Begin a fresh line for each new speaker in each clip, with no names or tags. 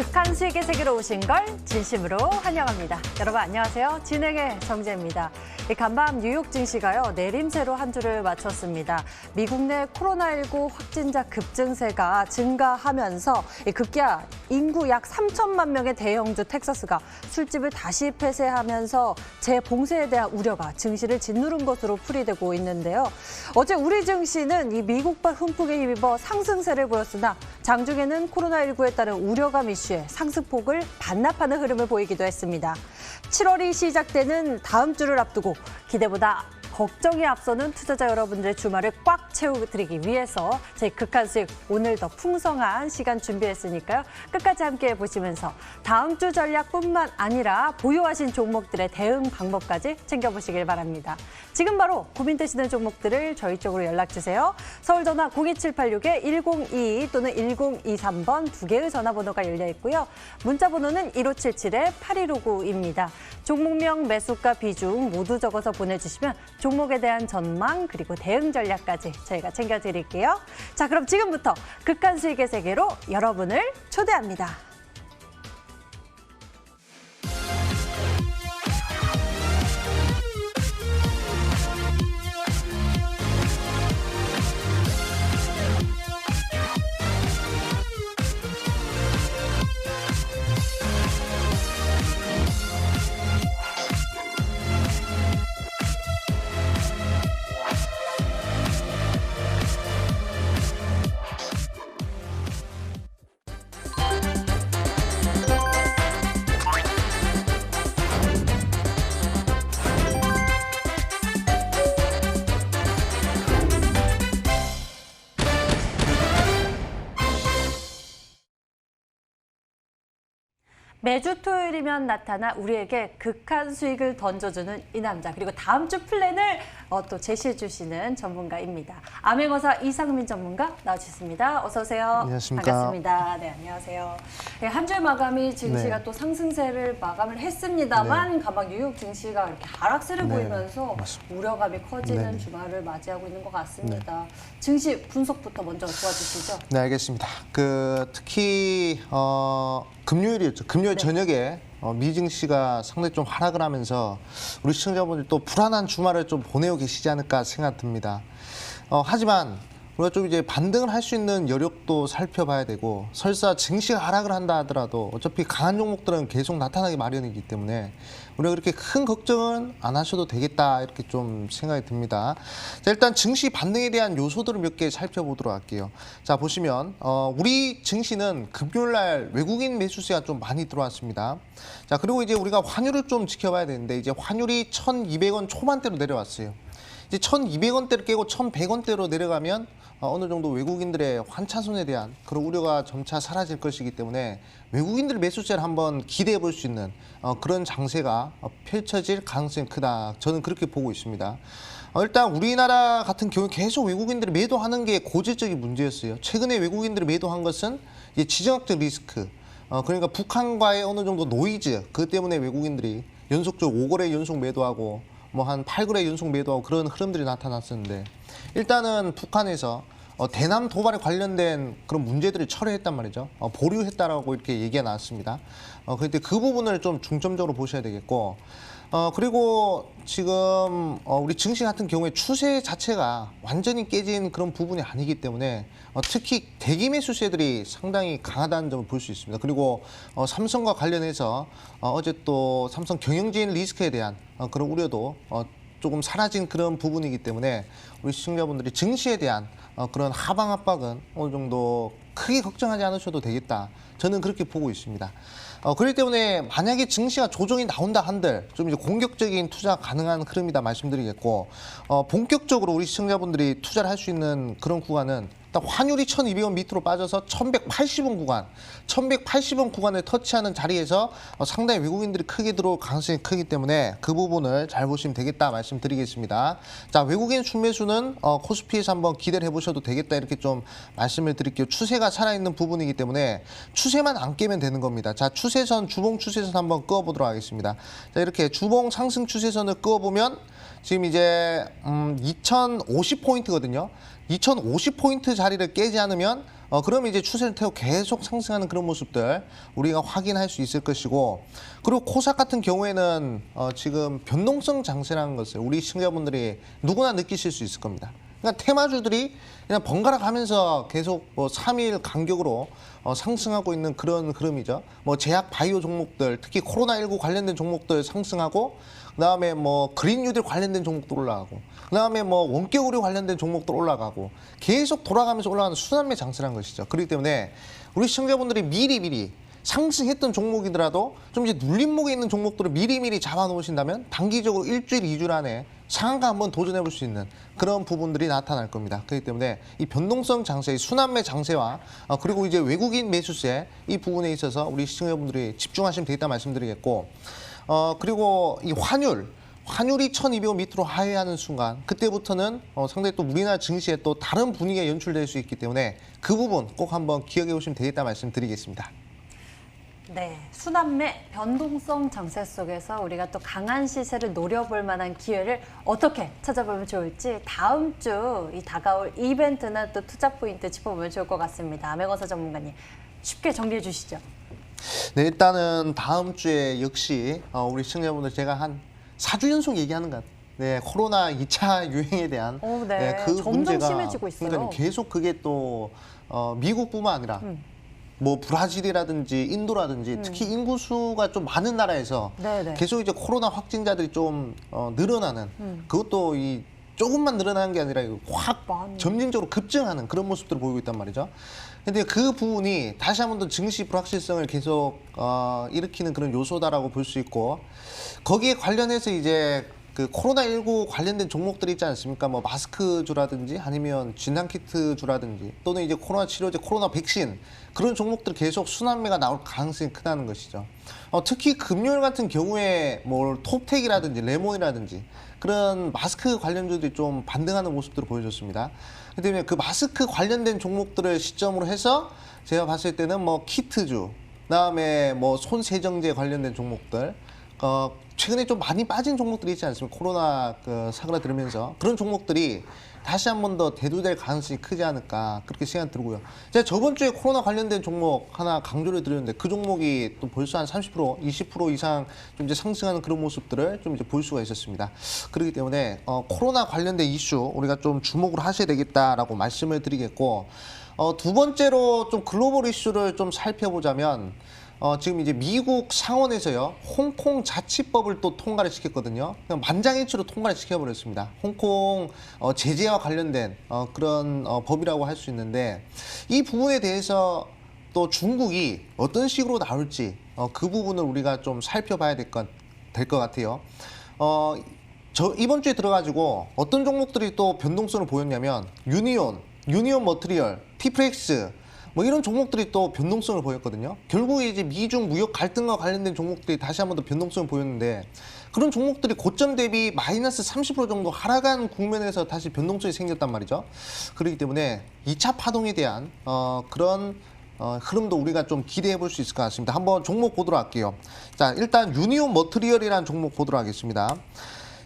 극한 수익의 세계로 오신 걸 진심으로 환영합니다. 여러분 안녕하세요. 진행의 정재입니다. 간밤 뉴욕 증시가요 내림세로 한 주를 마쳤습니다. 미국 내 코로나19 확진자 급증세가 증가하면서 급기야 인구 약 3천만 명의 대형주 텍사스가 술집을 다시 폐쇄하면서 재봉쇄에 대한 우려가 증시를 짓누른 것으로 풀이되고 있는데요. 어제 우리 증시는 이 미국발 훈풍에 힘입어 상승세를 보였으나 장중에는 코로나19에 따른 우려감 이슈에 상승폭을 반납하는 흐름을 보이기도 했습니다. 7월이 시작되는 다음 주를 앞두고 기대보다 걱정이 앞서는 투자자 여러분들의 주말을 꽉 채워드리기 위해서 저희 극한 수익 오늘 더 풍성한 시간 준비했으니까요. 끝까지 함께 보시면서 다음 주 전략뿐만 아니라 보유하신 종목들의 대응 방법까지 챙겨보시길 바랍니다. 지금 바로 고민되시는 종목들을 저희 쪽으로 연락주세요. 서울 전화 02786-1022 또는 1023번 두 개의 전화번호가 열려 있고요. 문자 번호는 1577-8159입니다. 종목명, 매수가, 비중 모두 적어서 보내주시면 종목에 대한 전망 그리고 대응 전략까지 저희가 챙겨드릴게요. 자, 그럼 지금부터 극한 수익의 세계로 여러분을 초대합니다. 매주 토요일이면 나타나 우리에게 극한 수익을 던져주는 이 남자, 그리고 다음 주 플랜을 또 제시해 주시는 전문가입니다. 암행어사 이상민 전문가 나와주셨습니다. 어서 오세요.
안녕하십니까.
반갑습니다. 네, 안녕하세요. 네, 한 주의 마감이 증시가 또 상승세를 마감을 했습니다만 가방 뉴욕 증시가 이렇게 하락세를 보이면서 맞습니다. 우려감이 커지는 주말을 맞이하고 있는 것 같습니다. 증시 분석부터 먼저 도와주시죠.
네, 알겠습니다. 특히 금요일이었죠. 금요일 저녁에 미증시가 상당히 좀 하락을 하면서 우리 시청자분들 또 불안한 주말을 좀 보내고 계시지 않을까 생각 듭니다. 하지만 우리가 좀 이제 반등을 할 수 있는 여력도 살펴봐야 되고, 설사 증시가 하락을 한다 하더라도 어차피 강한 종목들은 계속 나타나기 마련이기 때문에 우리가 그렇게 큰 걱정은 안 하셔도 되겠다, 이렇게 좀 생각이 듭니다. 자, 일단 증시 반등에 대한 요소들을 몇 개 살펴보도록 할게요. 자, 보시면 우리 증시는 금요일 날 외국인 매수세가 좀 많이 들어왔습니다. 자, 그리고 이제 우리가 환율을 좀 지켜봐야 되는데, 이제 환율이 1,200원 초반대로 내려왔어요. 이제 1,200원대를 깨고 1,100원대로 내려가면 어느 정도 외국인들의 환차손에 대한 그런 우려가 점차 사라질 것이기 때문에 외국인들의 매수세를 한번 기대해 볼 수 있는 그런 장세가 펼쳐질 가능성이 크다. 저는 그렇게 보고 있습니다. 일단 우리나라 같은 경우 계속 외국인들이 매도하는 게 고질적인 문제였어요. 최근에 외국인들이 매도한 것은 이제 지정학적 리스크, 그러니까 북한과의 어느 정도 노이즈, 그 때문에 외국인들이 연속적으로 5거래 연속 매도하고 뭐 한 8거래 연속 매도하고 그런 흐름들이 나타났었는데, 일단은 북한에서 대남 도발에 관련된 그런 문제들을 철회했단 말이죠. 보류했다라고 이렇게 얘기가 나왔습니다. 그런데 그 부분을 좀 중점적으로 보셔야 되겠고, 그리고 지금 우리 증시 같은 경우에 추세 자체가 완전히 깨진 그런 부분이 아니기 때문에 특히 대기 매수세들이 상당히 강하다는 점을 볼 수 있습니다. 그리고 삼성과 관련해서 어제 또 삼성 경영진 리스크에 대한 그런 우려도 조금 사라진 그런 부분이기 때문에 우리 시청자분들이 증시에 대한 그런 하방 압박은 어느 정도 크게 걱정하지 않으셔도 되겠다. 저는 그렇게 보고 있습니다. 그렇기 때문에 만약에 증시가 조정이 나온다 한들 좀 이제 공격적인 투자 가능한 흐름이다 말씀드리겠고, 본격적으로 우리 시청자분들이 투자를 할 수 있는 그런 구간은 일단 환율이 1,200원 밑으로 빠져서 1,180원 구간, 1,180원 구간을 터치하는 자리에서 상당히 외국인들이 크게 들어올 가능성이 크기 때문에 그 부분을 잘 보시면 되겠다 말씀드리겠습니다. 자, 외국인 순매수는 코스피에서 한번 기대를 해보셔도 되겠다, 이렇게 좀 말씀을 드릴게요. 추세가 추세가 살아있는 부분이기 때문에 추세만 안 깨면 되는 겁니다. 자, 추세선, 주봉 추세선 한번 그어보도록 하겠습니다. 자, 이렇게 주봉 상승 추세선을 그어보면 지금 이제 2050포인트거든요. 2050포인트 자리를 깨지 않으면 그러면 이제 추세를 태워 계속 상승하는 그런 모습들 우리가 확인할 수 있을 것이고, 그리고 코스닥 같은 경우에는 지금 변동성 장세라는 것을 우리 시청자분들이 누구나 느끼실 수 있을 겁니다. 그러니까 테마주들이 그냥 번갈아 가면서 계속 3일 간격으로 상승하고 있는 그런 흐름이죠. 뭐 제약 바이오 종목들, 특히 코로나19 관련된 종목들 상승하고, 그다음에 뭐 그린 뉴딜 관련된 종목도 올라가고, 그다음에 뭐 원격 의료 관련된 종목도 올라가고, 계속 돌아가면서 올라가는 순환매 장세라는 것이죠. 그렇기 때문에 우리 시청자분들이 미리 상승했던 종목이더라도 좀 이제 눌림목에 있는 종목들을 미리미리 잡아놓으신다면 단기적으로 일주일, 2주일 안에 상한가 한번 도전해 볼 수 있는 그런 부분들이 나타날 겁니다. 그렇기 때문에 이 변동성 장세, 순환매 장세와 그리고 이제 외국인 매수세 이 부분에 있어서 우리 시청자분들이 집중하시면 되겠다 말씀드리겠고, 그리고 이 환율이 1200원 밑으로 하회하는 순간 그때부터는 상당히 또 우리나라 증시에 또 다른 분위기가 연출될 수 있기 때문에 그 부분 꼭 한번 기억해 오시면 되겠다 말씀드리겠습니다.
네, 순환매 변동성 장세 속에서 우리가 또 강한 시세를 노려볼 만한 기회를 어떻게 찾아보면 좋을지 다음 주 이 다가올 이벤트나 또 투자 포인트 짚어보면 좋을 것 같습니다. 매거사 전문가님, 쉽게 정리해 주시죠.
네, 일단은 다음 주에 역시 우리 시청자분들 제가 한 4주 연속 얘기하는 것 같아요. 네, 코로나 2차 유행에 대한
네.
그
점점
문제가
심해지고 있어요.
그러니까 계속 그게 또 미국뿐만 아니라 뭐 브라질이라든지 인도라든지 특히 인구수가 좀 많은 나라에서
네네.
계속 이제 코로나 확진자들이 좀 늘어나는, 그것도 이 조금만 늘어나는 게 아니라 확
많이.
점진적으로 급증하는 그런 모습들을 보이고 있단 말이죠. 근데 그 부분이 다시 한 번 더 증시 불확실성을 계속 일으키는 그런 요소다라고 볼 수 있고, 거기에 관련해서 이제 그 코로나19 관련된 종목들이 있지 않습니까? 뭐 마스크주라든지 아니면 진단키트주라든지 또는 이제 코로나 치료제, 코로나 백신, 그런 종목들 계속 순환매가 나올 가능성이 크다는 것이죠. 특히 금요일 같은 경우에 뭐 톱텍이라든지 레몬이라든지 그런 마스크 관련주들이 좀 반등하는 모습들을 보여줬습니다. 그렇기 때문에 그 마스크 관련된 종목들을 시점으로 해서 제가 봤을 때는 뭐 키트주, 그다음에 뭐 손세정제 관련된 종목들, 최근에 좀 많이 빠진 종목들이 있지 않습니까? 코로나 사그라들면서 그런 종목들이 다시 한 번 더 대두될 가능성이 크지 않을까, 그렇게 생각이 들고요. 제가 저번 주에 코로나 관련된 종목 하나 강조를 드렸는데 그 종목이 또 벌써 한 30%, 20% 이상 좀 이제 상승하는 그런 모습들을 좀 이제 볼 수가 있었습니다. 그렇기 때문에 코로나 관련된 이슈 우리가 좀 주목을 하셔야 되겠다라고 말씀을 드리겠고, 두 번째로 좀 글로벌 이슈를 좀 살펴보자면 지금 이제 미국 상원에서요, 홍콩 자치법을 또 통과를 시켰거든요. 그냥 만장일치로 통과를 시켜버렸습니다. 홍콩 제재와 관련된 그런 법이라고 할 수 있는데, 이 부분에 대해서 또 중국이 어떤 식으로 나올지 그 부분을 우리가 좀 살펴봐야 될 것 같아요. 이번 주에 들어가지고 어떤 종목들이 또 변동성을 보였냐면 유니온 머트리얼, 티프렉스, 뭐 이런 종목들이 또 변동성을 보였거든요. 결국에 이제 미중 무역 갈등과 관련된 종목들이 다시 한 번 더 변동성을 보였는데, 그런 종목들이 고점 대비 마이너스 30% 정도 하락한 국면에서 다시 변동성이 생겼단 말이죠. 그렇기 때문에 2차 파동에 대한 그런 흐름도 우리가 좀 기대해 볼 수 있을 것 같습니다. 한번 종목 보도록 할게요. 자, 일단 유니온 머트리얼이라는 종목 보도록 하겠습니다.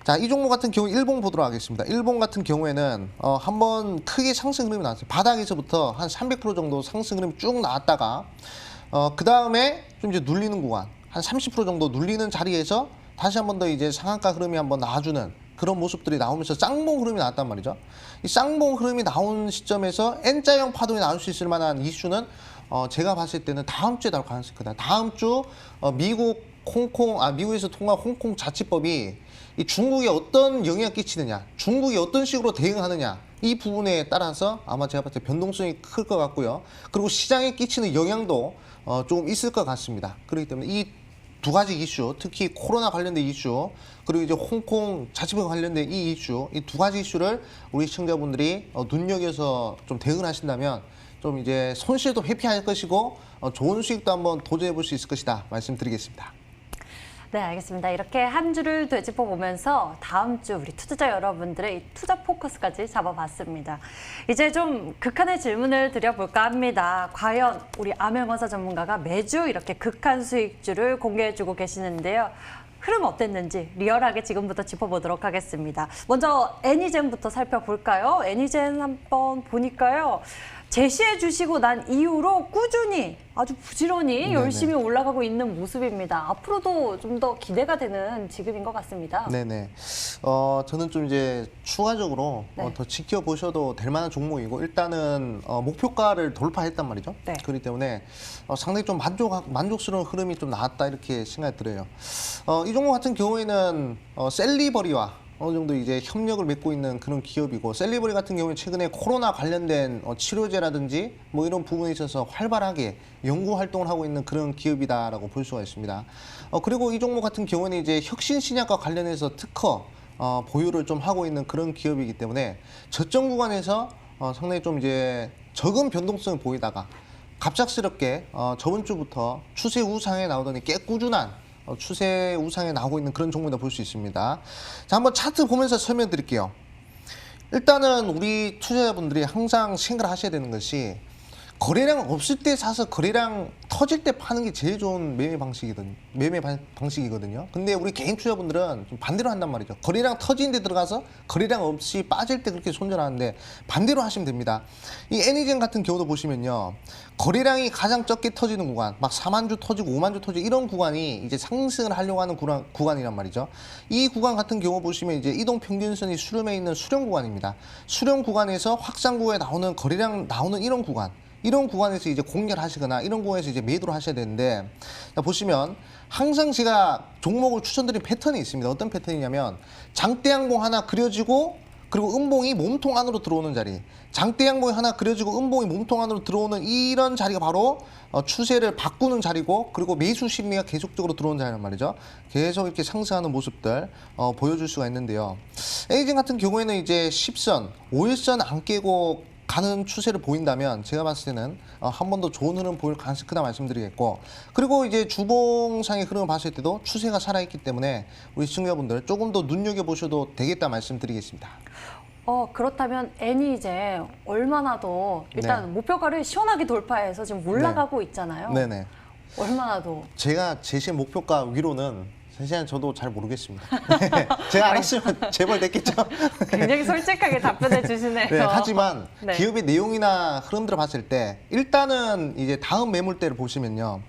자, 이 종목 같은 경우 일본 보도록 하겠습니다. 일본 같은 경우에는 한번 크게 상승 흐름이 나왔어요. 바닥에서부터 한 300% 정도 상승 흐름이 쭉 나왔다가 그 다음에 좀 이제 눌리는 구간, 한 30% 정도 눌리는 자리에서 다시 한 번 더 이제 상한가 흐름이 한번 나와주는 그런 모습들이 나오면서 쌍봉 흐름이 나왔단 말이죠. 이 쌍봉 흐름이 나온 시점에서 N자형 파동이 나올 수 있을 만한 이슈는 제가 봤을 때는 다음 주에 나올 가능성이 크다. 다음 주 미국에서 통과한 홍콩 자치법이 이 중국에 어떤 영향을 끼치느냐, 중국이 어떤 식으로 대응하느냐, 이 부분에 따라서 아마 제가 봤을 때 변동성이 클 것 같고요. 그리고 시장에 끼치는 영향도 조금 있을 것 같습니다. 그렇기 때문에 이 두 가지 이슈, 특히 코로나 관련된 이슈, 그리고 이제 홍콩 자치법 관련된 이 이슈, 이 두 가지 이슈를 우리 시청자분들이 눈여겨서 좀 대응을 하신다면 좀 이제 손실도 회피할 것이고 좋은 수익도 한번 도전해 볼 수 있을 것이다 말씀드리겠습니다.
네, 알겠습니다. 이렇게 한 주를 되짚어 보면서 다음 주 우리 투자자 여러분들의 이 투자 포커스까지 잡아봤습니다. 이제 좀 극한의 질문을 드려볼까 합니다. 과연 우리 암행어사 전문가가 매주 이렇게 극한 수익주를 공개해주고 계시는데요. 흐름 어땠는지 리얼하게 지금부터 짚어보도록 하겠습니다. 먼저 애니젠부터 살펴볼까요? 애니젠 한번 보니까요. 제시해 주시고 난 이후로 꾸준히 아주 부지런히
네네.
열심히 올라가고 있는 모습입니다. 앞으로도 좀 더 기대가 되는 지금인 것 같습니다.
네네. 저는 좀 이제 추가적으로
네.
더 지켜보셔도 될 만한 종목이고 일단은 목표가를 돌파했단 말이죠.
네.
그렇기 때문에 상당히 좀 만족스러운 흐름이 좀 나왔다 이렇게 생각이 들어요. 이 종목 같은 경우에는 셀리버리와 어느 정도 이제 협력을 맺고 있는 그런 기업이고 셀리버리 같은 경우는 최근에 코로나 관련된 치료제라든지 뭐 이런 부분에 있어서 활발하게 연구 활동을 하고 있는 그런 기업이다라고 볼 수가 있습니다. 그리고 이 종목 같은 경우는 이제 혁신 신약과 관련해서 특허 보유를 좀 하고 있는 그런 기업이기 때문에 저점 구간에서 상당히 좀 이제 적은 변동성을 보이다가 갑작스럽게 저번 주부터 추세 우상에 나오더니 꽤 꾸준한 추세 우상에 나오고 있는 그런 종목이다 볼 수 있습니다. 자, 한번 차트 보면서 설명드릴게요. 일단은 우리 투자자분들이 항상 생각을 하셔야 되는 것이 거래량 없을 때 사서 거래량 터질 때 파는 게 제일 좋은 방식이거든요. 근데 우리 개인 투자분들은 좀 반대로 한단 말이죠. 거래량 터지는 데 들어가서 거래량 없이 빠질 때 그렇게 손절하는데 반대로 하시면 됩니다. 이 애니젠 같은 경우도 보시면요. 거래량이 가장 적게 터지는 구간, 막 4만 주 터지고 5만 주 터지고 이런 구간이 이제 상승을 하려고 하는 구간이란 말이죠. 이 구간 같은 경우 보시면 이제 이동 평균선이 수렴해 있는 수렴 구간입니다. 수렴 구간에서 확산구에 나오는 거래량 나오는 이런 구간에서 이제 공략하시거나 이런 구간에서 이제 매도를 하셔야 되는데 자, 보시면 항상 제가 종목을 추천드린 패턴이 있습니다. 어떤 패턴이냐면 장대 양봉 하나 그려지고 그리고 음봉이 몸통 안으로 들어오는 자리, 장대 양봉이 하나 그려지고 음봉이 몸통 안으로 들어오는 이런 자리가 바로 추세를 바꾸는 자리고 그리고 매수 심리가 계속적으로 들어오는 자리란 말이죠. 계속 이렇게 상승하는 모습들 보여줄 수가 있는데요. 에이징 같은 경우에는 이제 10선, 5일선 안 깨고 가는 추세를 보인다면 제가 봤을 때는 한 번 더 좋은 흐름 보일 가능성이 크다 말씀드리겠고 그리고 이제 주봉상의 흐름을 봤을 때도 추세가 살아있기 때문에 우리 시청자분들 조금 더 눈여겨보셔도 되겠다 말씀드리겠습니다.
그렇다면 애니젠 얼마나 더 일단
네.
목표가를 시원하게 돌파해서 지금 올라가고 있잖아요.
네네.
얼마나 더?
제가 제시한 목표가 위로는 사실은 저도 잘 모르겠습니다. 제가 알았으면 제발 됐겠죠.
굉장히 솔직하게 답변해 주시네요.
네, 하지만
네.
기업의 내용이나 흐름들을 봤을 때 일단은 이제 다음 매물대를 보시면요.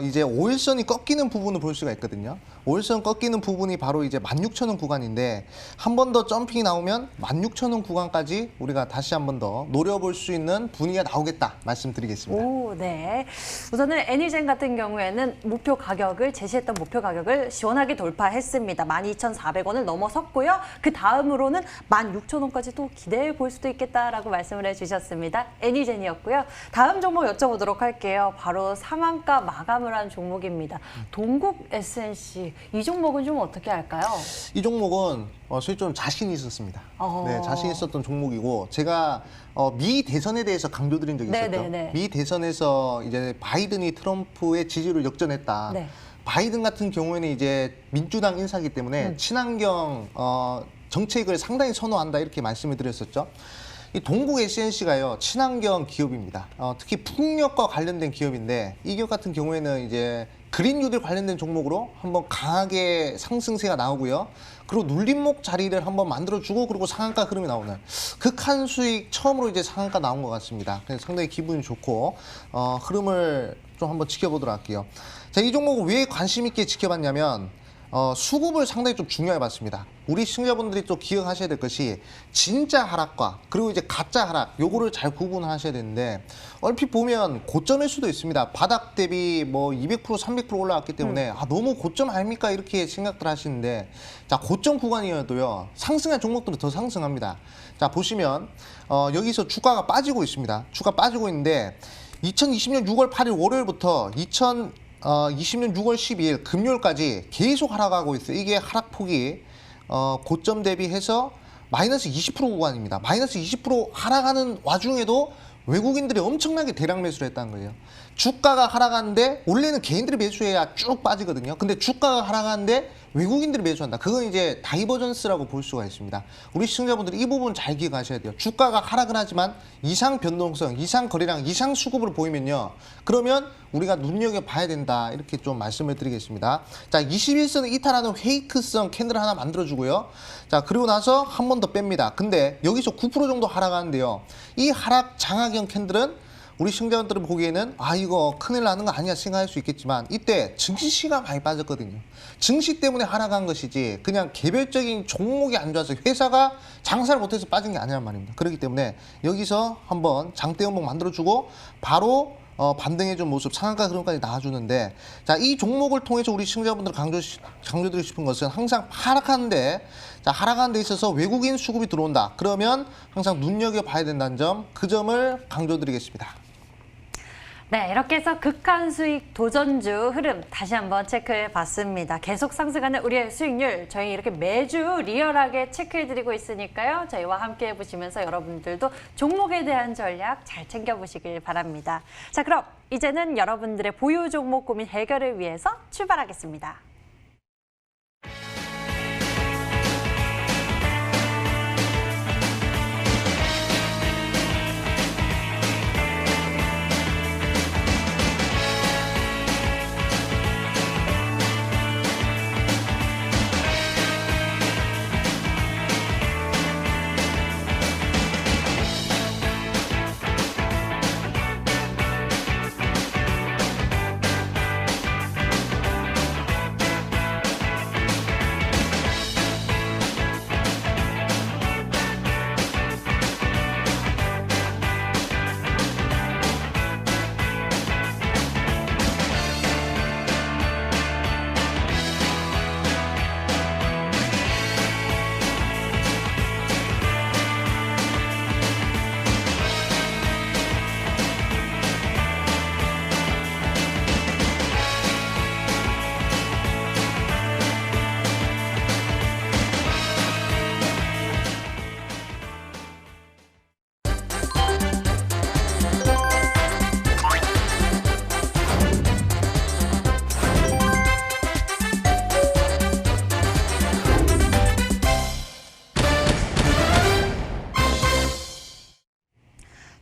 이제 5일선이 꺾이는 부분을 볼 수가 있거든요. 5일선 꺾이는 부분이 바로 이제 16,000원 구간인데 한 번 더 점핑이 나오면 16,000원 구간까지 우리가 다시 한 번 더 노려볼 수 있는 분위기가 나오겠다 말씀드리겠습니다.
오, 네. 우선은 애니젠 같은 경우에는 목표 가격을 제시했던 목표 가격을 시원하게 돌파했습니다. 12,400원을 넘어섰고요. 그 다음으로는 16,000원까지 또 기대해 볼 수도 있겠다라고 말씀을 해주셨습니다. 애니젠이었고요. 다음 종목 여쭤보도록 할게요. 바로 상한가 마감을 한 종목입니다. 동국 SNC. 이 종목은 좀 어떻게 할까요?
이 종목은 솔직히 좀 자신이 있었습니다. 네, 자신 있었던 종목이고 제가 미 대선에 대해서 강조드린 적이 있었죠.
네네네.
미 대선에서 이제 바이든이 트럼프의 지지를 역전했다.
네.
바이든 같은 경우에는 이제 민주당 인사이기 때문에 친환경 정책을 상당히 선호한다 이렇게 말씀을 드렸었죠. 이 동국 SNC가요 친환경 기업입니다. 특히 풍력과 관련된 기업인데 이 기업 같은 경우에는 이제 그린 뉴딜 관련된 종목으로 한번 강하게 상승세가 나오고요. 그리고 눌림목 자리를 한번 만들어주고 그리고 상한가 흐름이 나오는 극한 수익 처음으로 이제 상한가 나온 것 같습니다. 그래서 상당히 기분이 좋고 흐름을 좀 한번 지켜보도록 할게요. 자, 이 종목을 왜 관심 있게 지켜봤냐면 수급을 상당히 좀 중요하게 봤습니다. 우리 시청자분들이 또 기억하셔야 될 것이 진짜 하락과 그리고 이제 가짜 하락 요거를 잘 구분하셔야 되는데 얼핏 보면 고점일 수도 있습니다. 바닥 대비 뭐 200% 300% 올라왔기 때문에 너무 고점 아닙니까 이렇게 생각들 하시는데 자 고점 구간이어도요 상승한 종목들은 더 상승합니다. 자 보시면 여기서 주가가 빠지고 있습니다. 주가 빠지고 있는데 2020년 6월 8일 월요일부터 2020년 6월 12일 금요일까지 계속 하락하고 있어요. 이게 하락폭이 고점 대비해서 마이너스 20% 구간입니다. 마이너스 20% 하락하는 와중에도 외국인들이 엄청나게 대량 매수를 했다는 거예요. 주가가 하락하는데 원래는 개인들이 매수해야 쭉 빠지거든요. 근데 주가가 하락하는데 외국인들이 매수한다. 그건 이제 다이버전스라고 볼 수가 있습니다. 우리 시청자분들이 이 부분 잘 기억하셔야 돼요. 주가가 하락은 하지만 이상 변동성, 이상 거래량, 이상 수급을 보이면요. 그러면 우리가 눈여겨봐야 된다. 이렇게 좀 말씀을 드리겠습니다. 자, 21선을 이탈하는 페이크성 캔들을 하나 만들어주고요. 자, 그리고 나서 한 번 더 뺍니다. 근데 여기서 9% 정도 하락하는데요. 이 하락 장악형 캔들은 우리 시청자분들은 보기에는 아 이거 큰일 나는 거 아니야 생각할 수 있겠지만 이때 증시가 많이 빠졌거든요. 증시 때문에 하락한 것이지 그냥 개별적인 종목이 안 좋아서 회사가 장사를 못해서 빠진 게 아니란 말입니다. 그렇기 때문에 여기서 한번 장대 음봉 만들어주고 바로 반등해준 모습 상한가 흐름까지 나와주는데 자, 이 종목을 통해서 우리 시청자분들 강조드리고 싶은 것은 항상 하락하는데 자, 하락하는 데 있어서 외국인 수급이 들어온다. 그러면 항상 눈여겨봐야 된다는 점, 그 점을 강조드리겠습니다.
네, 이렇게 해서 극한 수익 도전주 흐름 다시 한번 체크해 봤습니다. 계속 상승하는 우리의 수익률 저희 이렇게 매주 리얼하게 체크해 드리고 있으니까요. 저희와 함께 해보시면서 여러분들도 종목에 대한 전략 잘 챙겨보시길 바랍니다. 자, 그럼 이제는 여러분들의 보유 종목 고민 해결을 위해서 출발하겠습니다.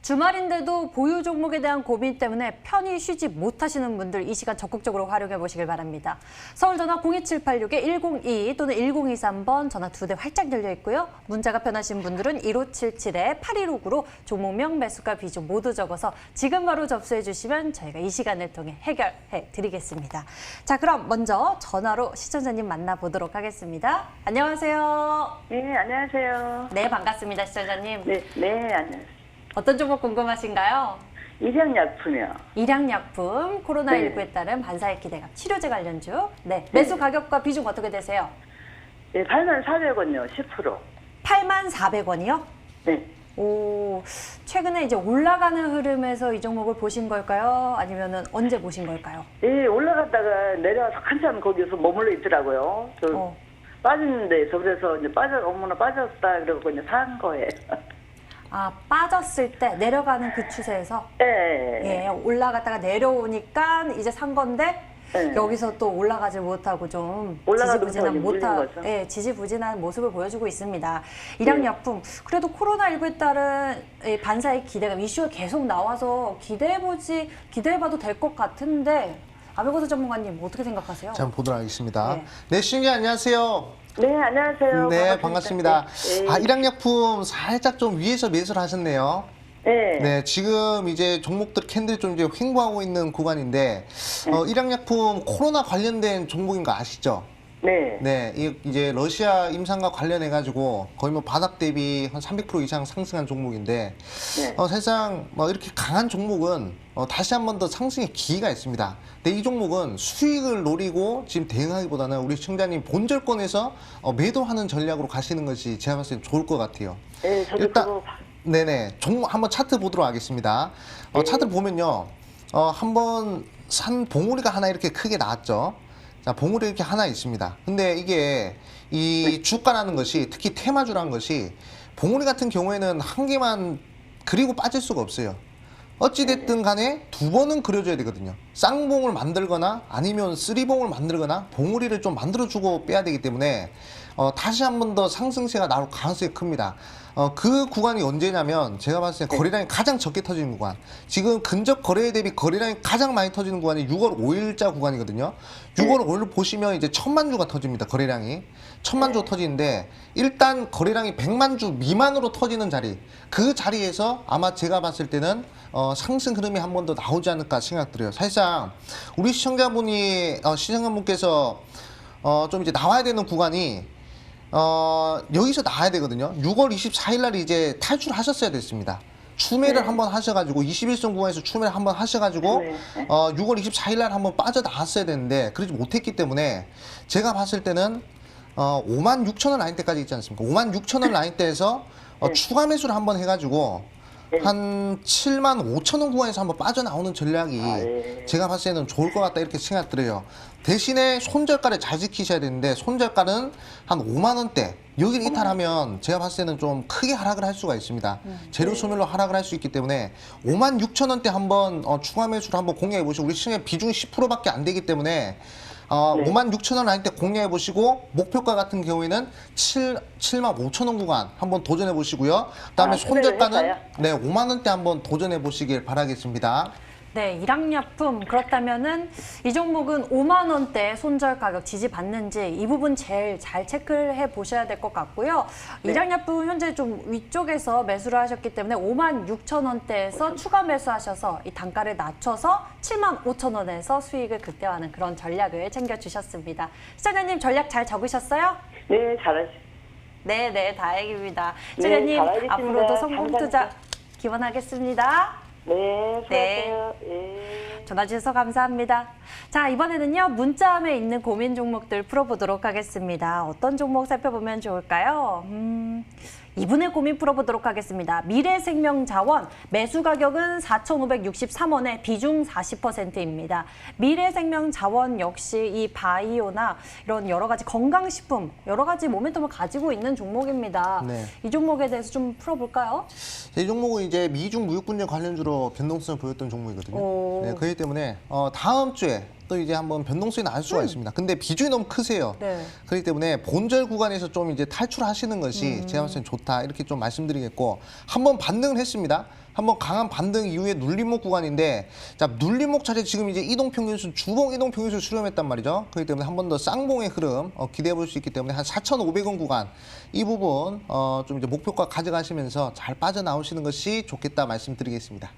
주말인데도 보유 종목에 대한 고민 때문에 편히 쉬지 못하시는 분들 이 시간 적극적으로 활용해 보시길 바랍니다. 서울 전화 02786-102 또는 1023번 전화 2대 활짝 열려 있고요. 문자가 편하신 분들은 1577-8159로 종목명, 매수가, 비중 모두 적어서 지금 바로 접수해 주시면 저희가 이 시간을 통해 해결해 드리겠습니다. 자, 그럼 먼저 전화로 시청자님 만나보도록 하겠습니다. 안녕하세요.
네, 안녕하세요.
네, 반갑습니다, 시청자님.
네, 안녕하세요.
어떤 종목 궁금하신가요?
일양약품이요.
일양약품, 코로나19에
네.
따른 반사의 기대감, 치료제 관련주. 네, 매수 가격과 비중 어떻게 되세요?
네, 84,000원요, 10%.
84,000원이요?
네.
오, 최근에 이제 올라가는 흐름에서 이 종목을 보신 걸까요? 아니면은 언제 보신 걸까요?
네, 올라갔다가 내려와서 한참 거기서 머물러 있더라고요. 빠진 데서 그래서 이제 어머나 빠졌다 그러고 이제 산 거예요.
아, 빠졌을 때 내려가는 그 추세에서
네.
예, 올라갔다가 내려오니까 이제 산 건데
네.
여기서 또 올라가지 못하고 좀
올라가도
지지부진한
물린 거죠.
예, 지지부진한 모습을 보여주고 있습니다. 일양약품 그래도 코로나19에 따른 반사의 기대감 이슈가 계속 나와서 기대해봐도 될 것 같은데 아베고서 전문가님 어떻게 생각하세요?
자, 한번 보도록 하겠습니다.
네.
네, 시청자 안녕하세요.
네, 안녕하세요.
네, 반갑습니다.
네.
아, 일양약품 살짝 좀 위에서 매수를 하셨네요.
네.
네, 지금 이제 종목들 캔들이 좀 이제 횡보하고 있는 구간인데, 일양약품 코로나 관련된 종목인 거 아시죠?
네.
네, 이제 러시아 임상과 관련해가지고 거의 뭐 바닥 대비 한 300% 이상 상승한 종목인데,
네.
사실상 뭐 이렇게 강한 종목은 다시 한 번 더 상승의 기회가 있습니다. 근데 이 종목은 수익을 노리고 지금 대응하기보다는 우리 시청자님 본절권에서 매도하는 전략으로 가시는 것이 제가 봤을 때 좋을 것 같아요.
네, 저도
일단
그거
네네 종목 한번 차트 보도록 하겠습니다. 차트 보면요, 한번 산 봉우리가 하나 이렇게 크게 나왔죠. 자, 봉우리 이렇게 하나 있습니다. 근데 이게 이 주가라는 것이 특히 테마주라는 것이 봉우리 같은 경우에는 한 개만 그리고 빠질 수가 없어요. 어찌됐든 간에 두 번은 그려줘야 되거든요. 쌍봉을 만들거나 아니면 쓰리봉을 만들거나 봉우리를 좀 만들어주고 빼야 되기 때문에 다시 한 번 더 상승세가 나올 가능성이 큽니다. 그 구간이 언제냐면 제가 봤을 때 거래량이 가장 적게 터지는 구간, 지금 근접 거래에 대비 거래량이 가장 많이 터지는 구간이 6월 5일자 구간이거든요. 6월 5일 보시면 이제 1000만 주가 터집니다. 거래량이 1000만 주 터지는데 일단 거래량이 100만 주 미만으로 터지는 자리, 그 자리에서 아마 제가 봤을 때는 상승 흐름이 한 번 더 나오지 않을까 생각들어요. 사실상 우리 시청자분께서 좀 이제 나와야 되는 구간이 여기서 나와야 되거든요. 6월 24일 날 이제 탈출하셨어야 됐습니다. 추매를 한번 하셔가지고 21선 구간에서 추매를 한번 하셔가지고 6월 24일 날 한번 빠져나왔어야 되는데 그러지 못했기 때문에 제가 봤을 때는 56,000원 라인대까지 있지 않습니까? 56,000원 라인대에서 추가 매수를 한번 해가지고 한 75,000원 구간에서 한번 빠져나오는 전략이 제가 봤을 때는 좋을 것 같다 이렇게 생각 들어요. 대신에 손절가를 잘 지키셔야 되는데 손절가는 한 5만 원대 여기를 이탈하면 제가 봤을 때는 좀 크게 하락을 할 수가 있습니다. 재료 소멸로 하락을 할 수 있기 때문에 56,000원대 한번 추가 매수를 한번 공략해 보시고 우리 시장의 비중이 10%밖에 안 되기 때문에 56,000원 라인대 공략해 보시고 목표가 같은 경우에는 75,000원 구간 한번 도전해 보시고요. 그다음에 손절가는 5만 원대 한번 도전해 보시길 바라겠습니다.
네, 일양약품 그렇다면은 이 종목은 5만 원대 손절 가격 지지받는지 이 부분 제일 잘 체크를 해 보셔야 될 것 같고요. 일양약품 현재 좀 위쪽에서 매수를 하셨기 때문에 5만 6천 원대에서 추가 매수하셔서 이 단가를 낮춰서 7만 5천 원에서 수익을 극대화하는 그런 전략을 챙겨주셨습니다. 시청자님 전략 잘 적으셨어요?
네, 잘하셨습니다.
네, 다행입니다. 시청자님 앞으로도 성공 투자 기원하겠습니다.
네, 수고하세요.
전화 주셔서 감사합니다. 자, 이번에는요. 문자함에 있는 고민 종목들 풀어보도록 하겠습니다. 어떤 종목 살펴보면 좋을까요? 이분의 고민 풀어보도록 하겠습니다. 미래생명자원 매수 가격은 4,563원에 비중 40%입니다. 미래생명자원 역시 이 바이오나 이런 여러 가지 건강식품, 여러 가지 모멘텀을 가지고 있는 종목입니다.
네.
이 종목에 대해서 좀 풀어볼까요?
이 종목은 이제 미중 무역분쟁 관련주로 변동성을 보였던 종목이거든요. 네, 그렇기 때문에 다음 주에 또 이제 한번 변동성이 나올 수가 있습니다. 근데 비중이 너무 크세요.
네.
그렇기 때문에 본절 구간에서 좀 이제 탈출하시는 것이 제가 봤을 때 좋다 이렇게 좀 말씀드리겠고 한번 반등을 했습니다. 한번 강한 반등 이후에 눌림목 구간인데 자 눌림목 자체 지금 이제 이동평균선 주봉 이동평균선 수렴했단 말이죠. 그렇기 때문에 한 번 더 쌍봉의 흐름 기대해 볼 수 있기 때문에 한 4,500원 구간 이 부분 좀 이제 목표가 가져가시면서 잘 빠져나오시는 것이 좋겠다 말씀드리겠습니다.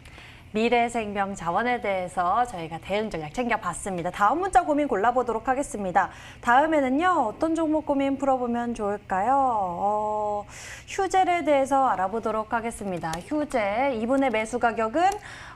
미래생명 자원에 대해서 저희가 대응 전략 챙겨봤습니다. 다음 문자 고민 골라보도록 하겠습니다. 다음에는요. 어떤 종목 고민 풀어보면 좋을까요? 휴젤에 대해서 알아보도록 하겠습니다. 휴젤 이분의 매수 가격은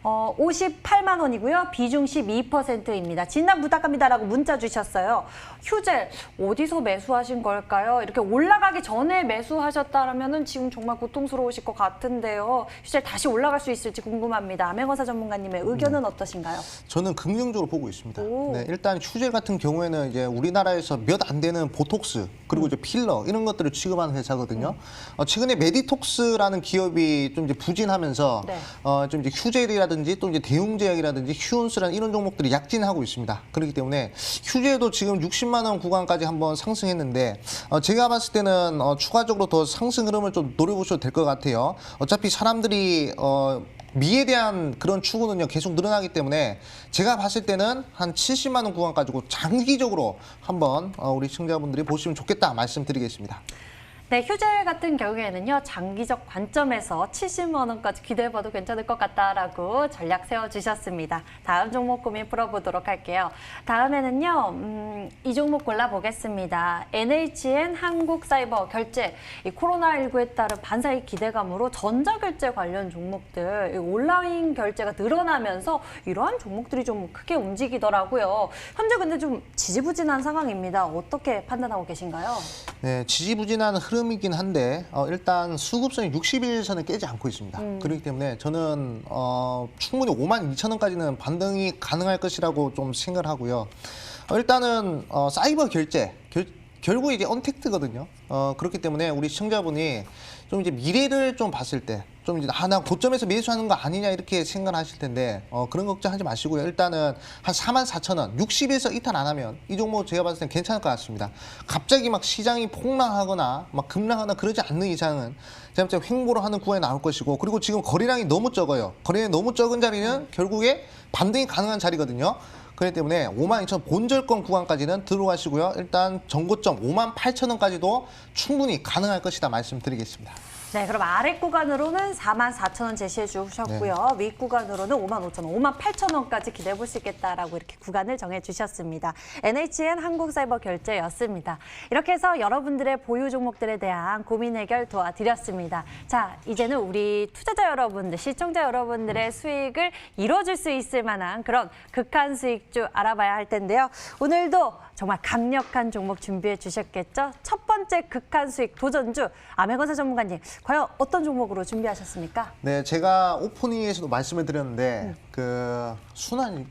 58만 원이고요. 비중 12%입니다. 진단 부탁합니다라고 문자 주셨어요. 휴젤 어디서 매수하신 걸까요? 이렇게 올라가기 전에 매수하셨다라면은 지금 정말 고통스러우실 것 같은데요. 휴젤 다시 올라갈 수 있을지 궁금합니다. 암행어사 전문가님의 의견은 어떠신가요?
저는 긍정적으로 보고 있습니다. 네, 일단 휴젤 같은 경우에는 이제 우리나라에서 몇 안 되는 보톡스 그리고 이제 필러 이런 것들을 취급하는 회사거든요. 최근에 메디톡스라는 기업이 좀 이제 부진하면서 좀 이제 휴젤이라든지 또 이제 대웅제약이라든지 휴온스라는 이런 종목들이 약진하고 있습니다. 그렇기 때문에 휴젤도 지금 60만 원 구간까지 한번 상승했는데 제가 봤을 때는 추가적으로 더 상승 흐름을 좀 노려보셔도 될 것 같아요. 어차피 사람들이 미에 대한 그런 추구는요 계속 늘어나기 때문에 제가 봤을 때는 한 70만 원 구간 가지고 장기적으로 한번 우리 시청자분들이 보시면 좋겠다 말씀드리겠습니다.
네, 휴젤 같은 경우에는요, 장기적 관점에서 70만 원까지 기대해봐도 괜찮을 것 같다라고 전략 세워주셨습니다. 다음 종목 고민 풀어보도록 할게요. 다음에는요, 이 종목 골라보겠습니다. NHN 한국사이버결제, 이 코로나19에 따른 반사의 기대감으로 전자결제 관련 종목들, 온라인 결제가 늘어나면서 이러한 종목들이 좀 크게 움직이더라고요. 현재 근데 좀 지지부진한 상황입니다. 어떻게 판단하고 계신가요?
네, 지지부진한 흐름이긴 한데 일단 수급선이 60일선을 깨지 않고 있습니다. 그렇기 때문에 저는 충분히 52,000원까지는 반등이 가능할 것이라고 좀 생각을 하고요. 일단은 사이버 결제 결국 이제 언택트거든요. 그렇기 때문에 우리 시청자분이 좀 이제 미래를 좀 봤을 때 좀 이제 나 고점에서 매수하는 거 아니냐 이렇게 생각하실 텐데 그런 걱정하지 마시고요. 일단은 한 44,000원, 60에서 이탈 안 하면 이 종목 제가 봤을 땐 괜찮을 것 같습니다. 갑자기 막 시장이 폭락하거나 막 급락하거나 그러지 않는 이상은 제가 볼때 횡보를 하는 구간이 나올 것이고, 그리고 지금 거래량이 너무 적어요. 거래량이 너무 적은 자리는 결국에 반등이 가능한 자리거든요. 그렇기 때문에 52,000 본절권 구간까지는 들어가시고요. 일단 전고점 58,000원까지도 충분히 가능할 것이다 말씀드리겠습니다.
네, 그럼 아래 구간으로는 44,000원 제시해 주셨고요. 윗 구간으로는 55,000원, 58,000원까지 기대해 볼 수 있겠다라고 이렇게 구간을 정해 주셨습니다. NHN 한국사이버결제였습니다. 이렇게 해서 여러분들의 보유 종목들에 대한 고민 해결 도와드렸습니다. 자, 이제는 우리 투자자 여러분들, 시청자 여러분들의 수익을 이뤄줄 수 있을 만한 그런 극한 수익주 알아봐야 할 텐데요. 오늘도 정말 강력한 종목 준비해 주셨겠죠? 첫 번째 극한 수익 도전주 아메건사 전문가님, 과연 어떤 종목으로 준비하셨습니까?
네, 제가 오프닝에서도 말씀을 드렸는데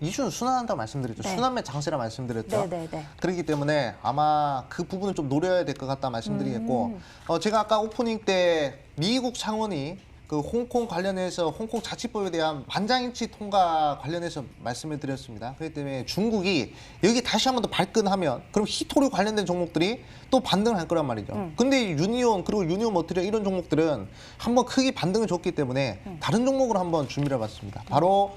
이슈는 순환한다고 말씀드렸죠.
네.
순환매 장세라 말씀드렸죠.
네.
그렇기 때문에 아마 그 부분을 좀 노려야 될 것 같다 말씀드리겠고, 제가 아까 오프닝 때 미국 상원이 그 홍콩 관련해서 홍콩 자치법에 대한 만장일치 통과 관련해서 말씀을 드렸습니다. 그렇기 때문에 중국이 여기 다시 한 번 더 발끈하면 그럼 히토류 관련된 종목들이 또 반등을 할 거란 말이죠. 근데 유니온 그리고 유니온 머티리얼 이런 종목들은 한번 크게 반등을 줬기 때문에 다른 종목으로 한번 준비를 해봤습니다. 바로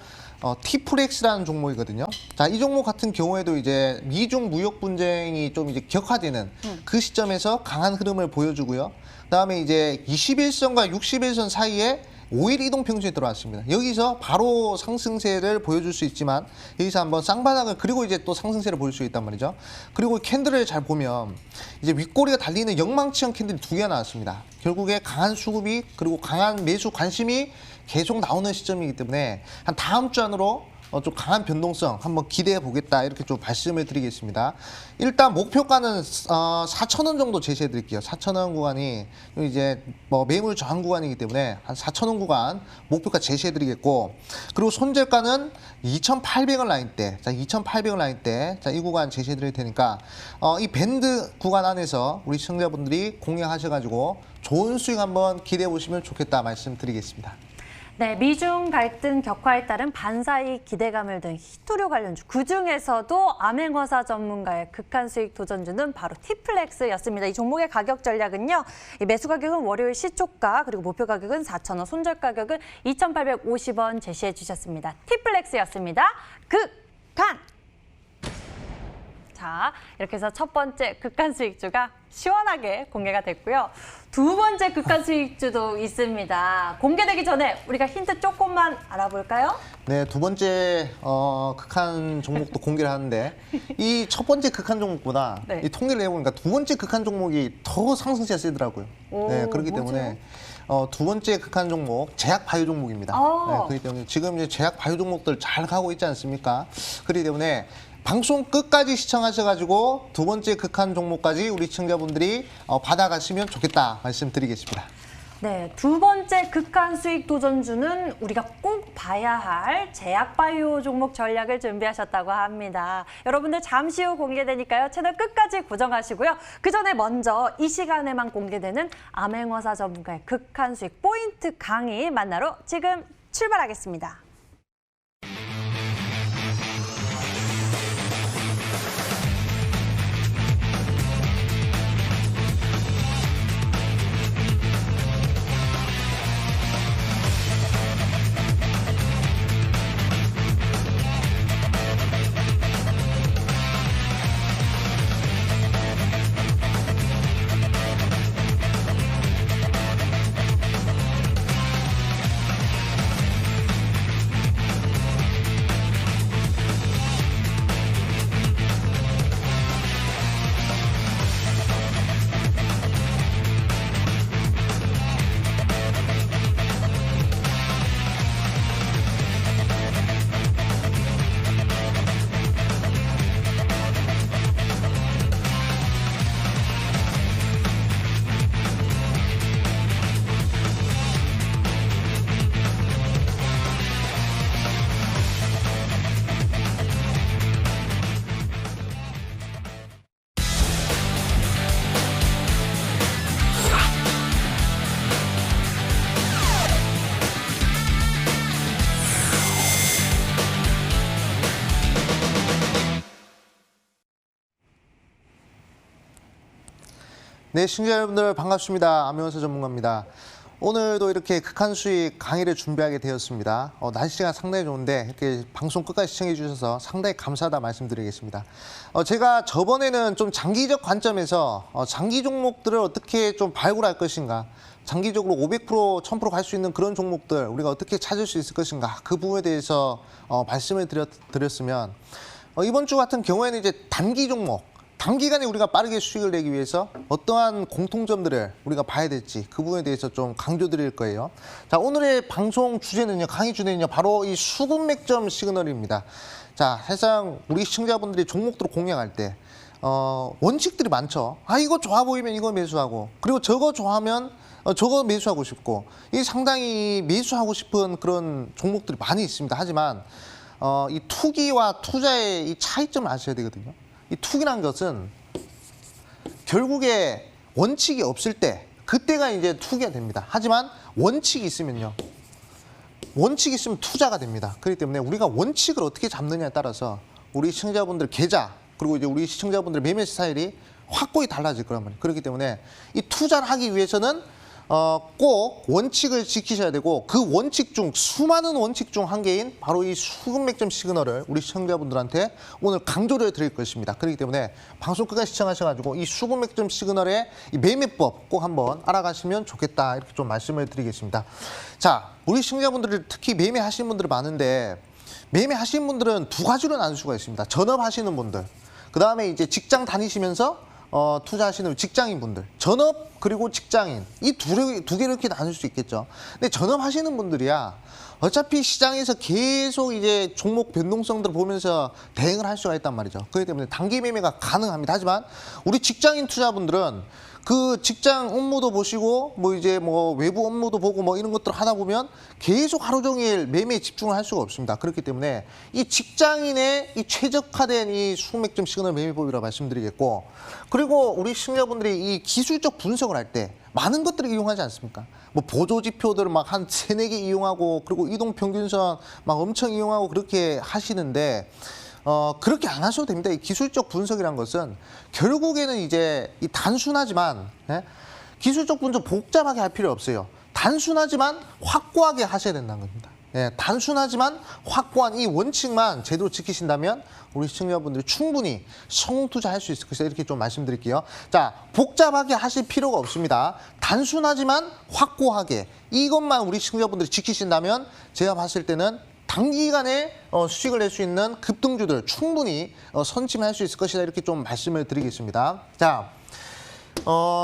티플렉스라는 종목이거든요. 자, 이 종목 같은 경우에도 이제 미중 무역 분쟁이 좀 이제 격화되는 그 시점에서 강한 흐름을 보여주고요. 그다음에 이제 21선과 61선 사이에 5일 이동 평균에 들어왔습니다. 여기서 바로 상승세를 보여줄 수 있지만 여기서 한번 쌍바닥을 그리고 이제 또 상승세를 보일 수 있단 말이죠. 그리고 캔들을 잘 보면 이제 윗꼬리가 달리는 영망치형 캔들이 두 개가 나왔습니다. 결국에 강한 수급이 그리고 강한 매수 관심이 계속 나오는 시점이기 때문에 한 다음 주 안으로 좀 강한 변동성 한번 기대해 보겠다 이렇게 좀 말씀을 드리겠습니다. 일단 목표가는 4,000원 정도 제시해 드릴게요. 4,000원 구간이 이제 뭐 매물 저항 구간이기 때문에 한 4,000원 구간 목표가 제시해 드리겠고, 그리고 손절가는 2,800원 라인대, 자 2,800원 라인대, 자 이 구간 제시해 드릴 테니까 이 밴드 구간 안에서 우리 시청자분들이 공략하셔가지고 좋은 수익 한번 기대해 보시면 좋겠다 말씀드리겠습니다.
네, 미중 갈등 격화에 따른 반사이 기대감을 둔 히토류 관련주, 그중에서도 암행어사 전문가의 극한 수익 도전주는 바로 티플렉스였습니다. 이 종목의 가격 전략은요, 이 매수 가격은 월요일 시초가, 그리고 목표 가격은 4,000원, 손절 가격은 2,850원 제시해 주셨습니다. 티플렉스였습니다. 극한! 자, 이렇게 해서 첫 번째 극한 수익주가 시원하게 공개가 됐고요. 두 번째 극한 수익주도 있습니다. 공개되기 전에 우리가 힌트 조금만 알아볼까요?
네, 두 번째 극한 종목도 공개를 하는데 이 첫 번째 극한 종목보다
네.
이 통계를 해보니까 두 번째 극한 종목이 더 상승세가 세더라고요.
오,
네, 그렇기
뭐죠?
때문에 두 번째 극한 종목 제약 바이오 종목입니다. 네, 그렇기 때문에 지금 이제 제약 바이오 종목들 잘 가고 있지 않습니까? 그렇기 때문에 방송 끝까지 시청하셔가지고 두 번째 극한 종목까지 우리 시청자분들이 받아가시면 좋겠다 말씀드리겠습니다.
네, 두 번째 극한 수익 도전주는 우리가 꼭 봐야 할 제약바이오 종목 전략을 준비하셨다고 합니다. 여러분들 잠시 후 공개되니까요. 채널 끝까지 고정하시고요. 그 전에 먼저 이 시간에만 공개되는 암행어사 전문가의 극한 수익 포인트 강의 만나러 지금 출발하겠습니다.
네, 시청자 여러분들 반갑습니다. 암명수 전문가입니다. 오늘도 이렇게 극한 수익 강의를 준비하게 되었습니다. 날씨가 상당히 좋은데 이렇게 방송 끝까지 시청해 주셔서 상당히 감사하다 말씀드리겠습니다. 제가 저번에는 좀 장기적 관점에서 장기 종목들을 어떻게 좀 발굴할 것인가, 장기적으로 500%, 1000% 갈 수 있는 그런 종목들 우리가 어떻게 찾을 수 있을 것인가, 그 부분에 대해서 말씀을 드렸으면 이번 주 같은 경우에는 이제 단기 종목, 단기간에 우리가 빠르게 수익을 내기 위해서 어떠한 공통점들을 우리가 봐야 될지 그 부분에 대해서 좀 강조드릴 거예요. 자, 오늘의 방송 주제는요, 강의 주제는요, 바로 이 수급 맥점 시그널입니다. 자, 사실상 우리 시청자분들이 종목들을 공략할 때 원칙들이 많죠. 아, 이거 좋아 보이면 이거 매수하고, 그리고 저거 좋아하면 저거 매수하고 싶고, 이 상당히 매수하고 싶은 그런 종목들이 많이 있습니다. 하지만 이 투기와 투자의 이 차이점을 아셔야 되거든요. 이 투기란 것은 결국에 원칙이 없을 때, 그때가 이제 투기가 됩니다. 하지만 원칙이 있으면요, 원칙이 있으면 투자가 됩니다. 그렇기 때문에 우리가 원칙을 어떻게 잡느냐에 따라서 우리 시청자분들 계좌, 그리고 이제 우리 시청자분들의 매매 스타일이 확고히 달라질 거란 말이에요. 그렇기 때문에 이 투자를 하기 위해서는 꼭 원칙을 지키셔야 되고, 그 원칙 중, 수많은 원칙 중 한 개인 바로 이 수급 맥점 시그널을 우리 시청자분들한테 오늘 강조를 드릴 것입니다. 그렇기 때문에 방송 끝까지 시청하셔가지고 이 수급 맥점 시그널의 이 매매법 꼭 한번 알아가시면 좋겠다, 이렇게 좀 말씀을 드리겠습니다. 자, 우리 시청자분들 특히 매매하시는 분들이 많은데, 매매하시는 분들은 두 가지로 나눌 수가 있습니다. 전업하시는 분들, 그 다음에 이제 직장 다니시면서 투자하시는 직장인분들, 전업 그리고 직장인, 이 두 개를 이렇게 나눌 수 있겠죠. 근데 전업하시는 분들이야 어차피 시장에서 계속 이제 종목 변동성들을 보면서 대응을 할 수가 있단 말이죠. 그렇기 때문에 단기 매매가 가능합니다. 하지만 우리 직장인 투자분들은 그 직장 업무도 보시고 이제 외부 업무도 보고 이런 것들 하다 보면 계속 하루 종일 매매에 집중을 할 수가 없습니다. 그렇기 때문에 이 직장인의 이 최적화된 이 수급 맥점 시그널 매매법이라고 말씀드리겠고, 그리고 우리 시청자분들이 이 기술적 분석을 할 때 많은 것들을 이용하지 않습니까? 보조 지표들을 막 한 3-4개 이용하고, 그리고 이동 평균선 막 엄청 이용하고 그렇게 하시는데, 그렇게 안 하셔도 됩니다. 이 기술적 분석이란 것은 결국에는 이제 이 단순하지만, 기술적 분석 복잡하게 할 필요 없어요. 단순하지만 확고하게 하셔야 된다는 겁니다. 단순하지만 확고한 이 원칙만 제대로 지키신다면 우리 시청자분들이 충분히 성공 투자할 수 있을 것이다, 이렇게 좀 말씀드릴게요. 자, 복잡하게 하실 필요가 없습니다. 단순하지만 확고하게 이것만 우리 시청자분들이 지키신다면 제가 봤을 때는 단기간에 수익을 낼 수 있는 급등주들 충분히 선침할 수 있을 것이다, 이렇게 좀 말씀을 드리겠습니다. 자,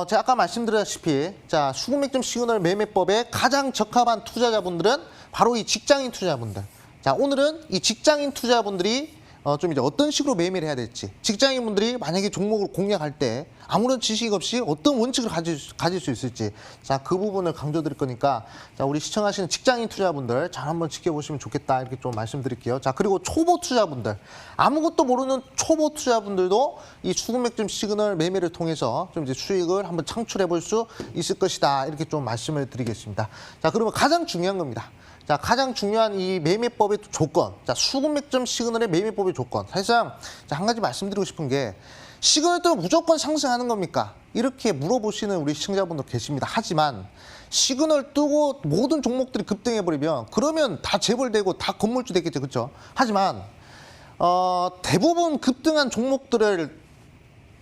제가 아까 말씀드렸다시피, 자, 수급 맥점 시그널 매매법에 가장 적합한 투자자분들은 바로 이 직장인 투자분들. 자, 오늘은 이 직장인 투자분들이 좀 이제 어떤 식으로 매매를 해야 될지, 직장인분들이 만약에 종목을 공략할 때 아무런 지식 없이 어떤 원칙을 가질 수 있을지, 자, 그 부분을 강조드릴 거니까, 자, 우리 시청하시는 직장인 투자분들 잘 한번 지켜보시면 좋겠다, 이렇게 좀 말씀드릴게요. 자, 그리고 초보 투자분들, 아무것도 모르는 초보 투자분들도 이 수급 맥점 시그널 매매를 통해서 좀 이제 수익을 한번 창출해 볼 수 있을 것이다, 이렇게 좀 말씀을 드리겠습니다. 자, 그러면 가장 중요한 겁니다. 자, 가장 중요한 이 매매법의 조건, 자, 수급 맥점 시그널의 매매법의 조건. 사실상 한 가지 말씀드리고 싶은 게, 시그널 뜨면 무조건 상승하는 겁니까? 이렇게 물어보시는 우리 시청자분들 계십니다. 하지만 시그널 뜨고 모든 종목들이 급등해버리면 그러면 다 재벌되고 다 건물주 되겠죠, 그렇죠? 하지만 대부분 급등한 종목들을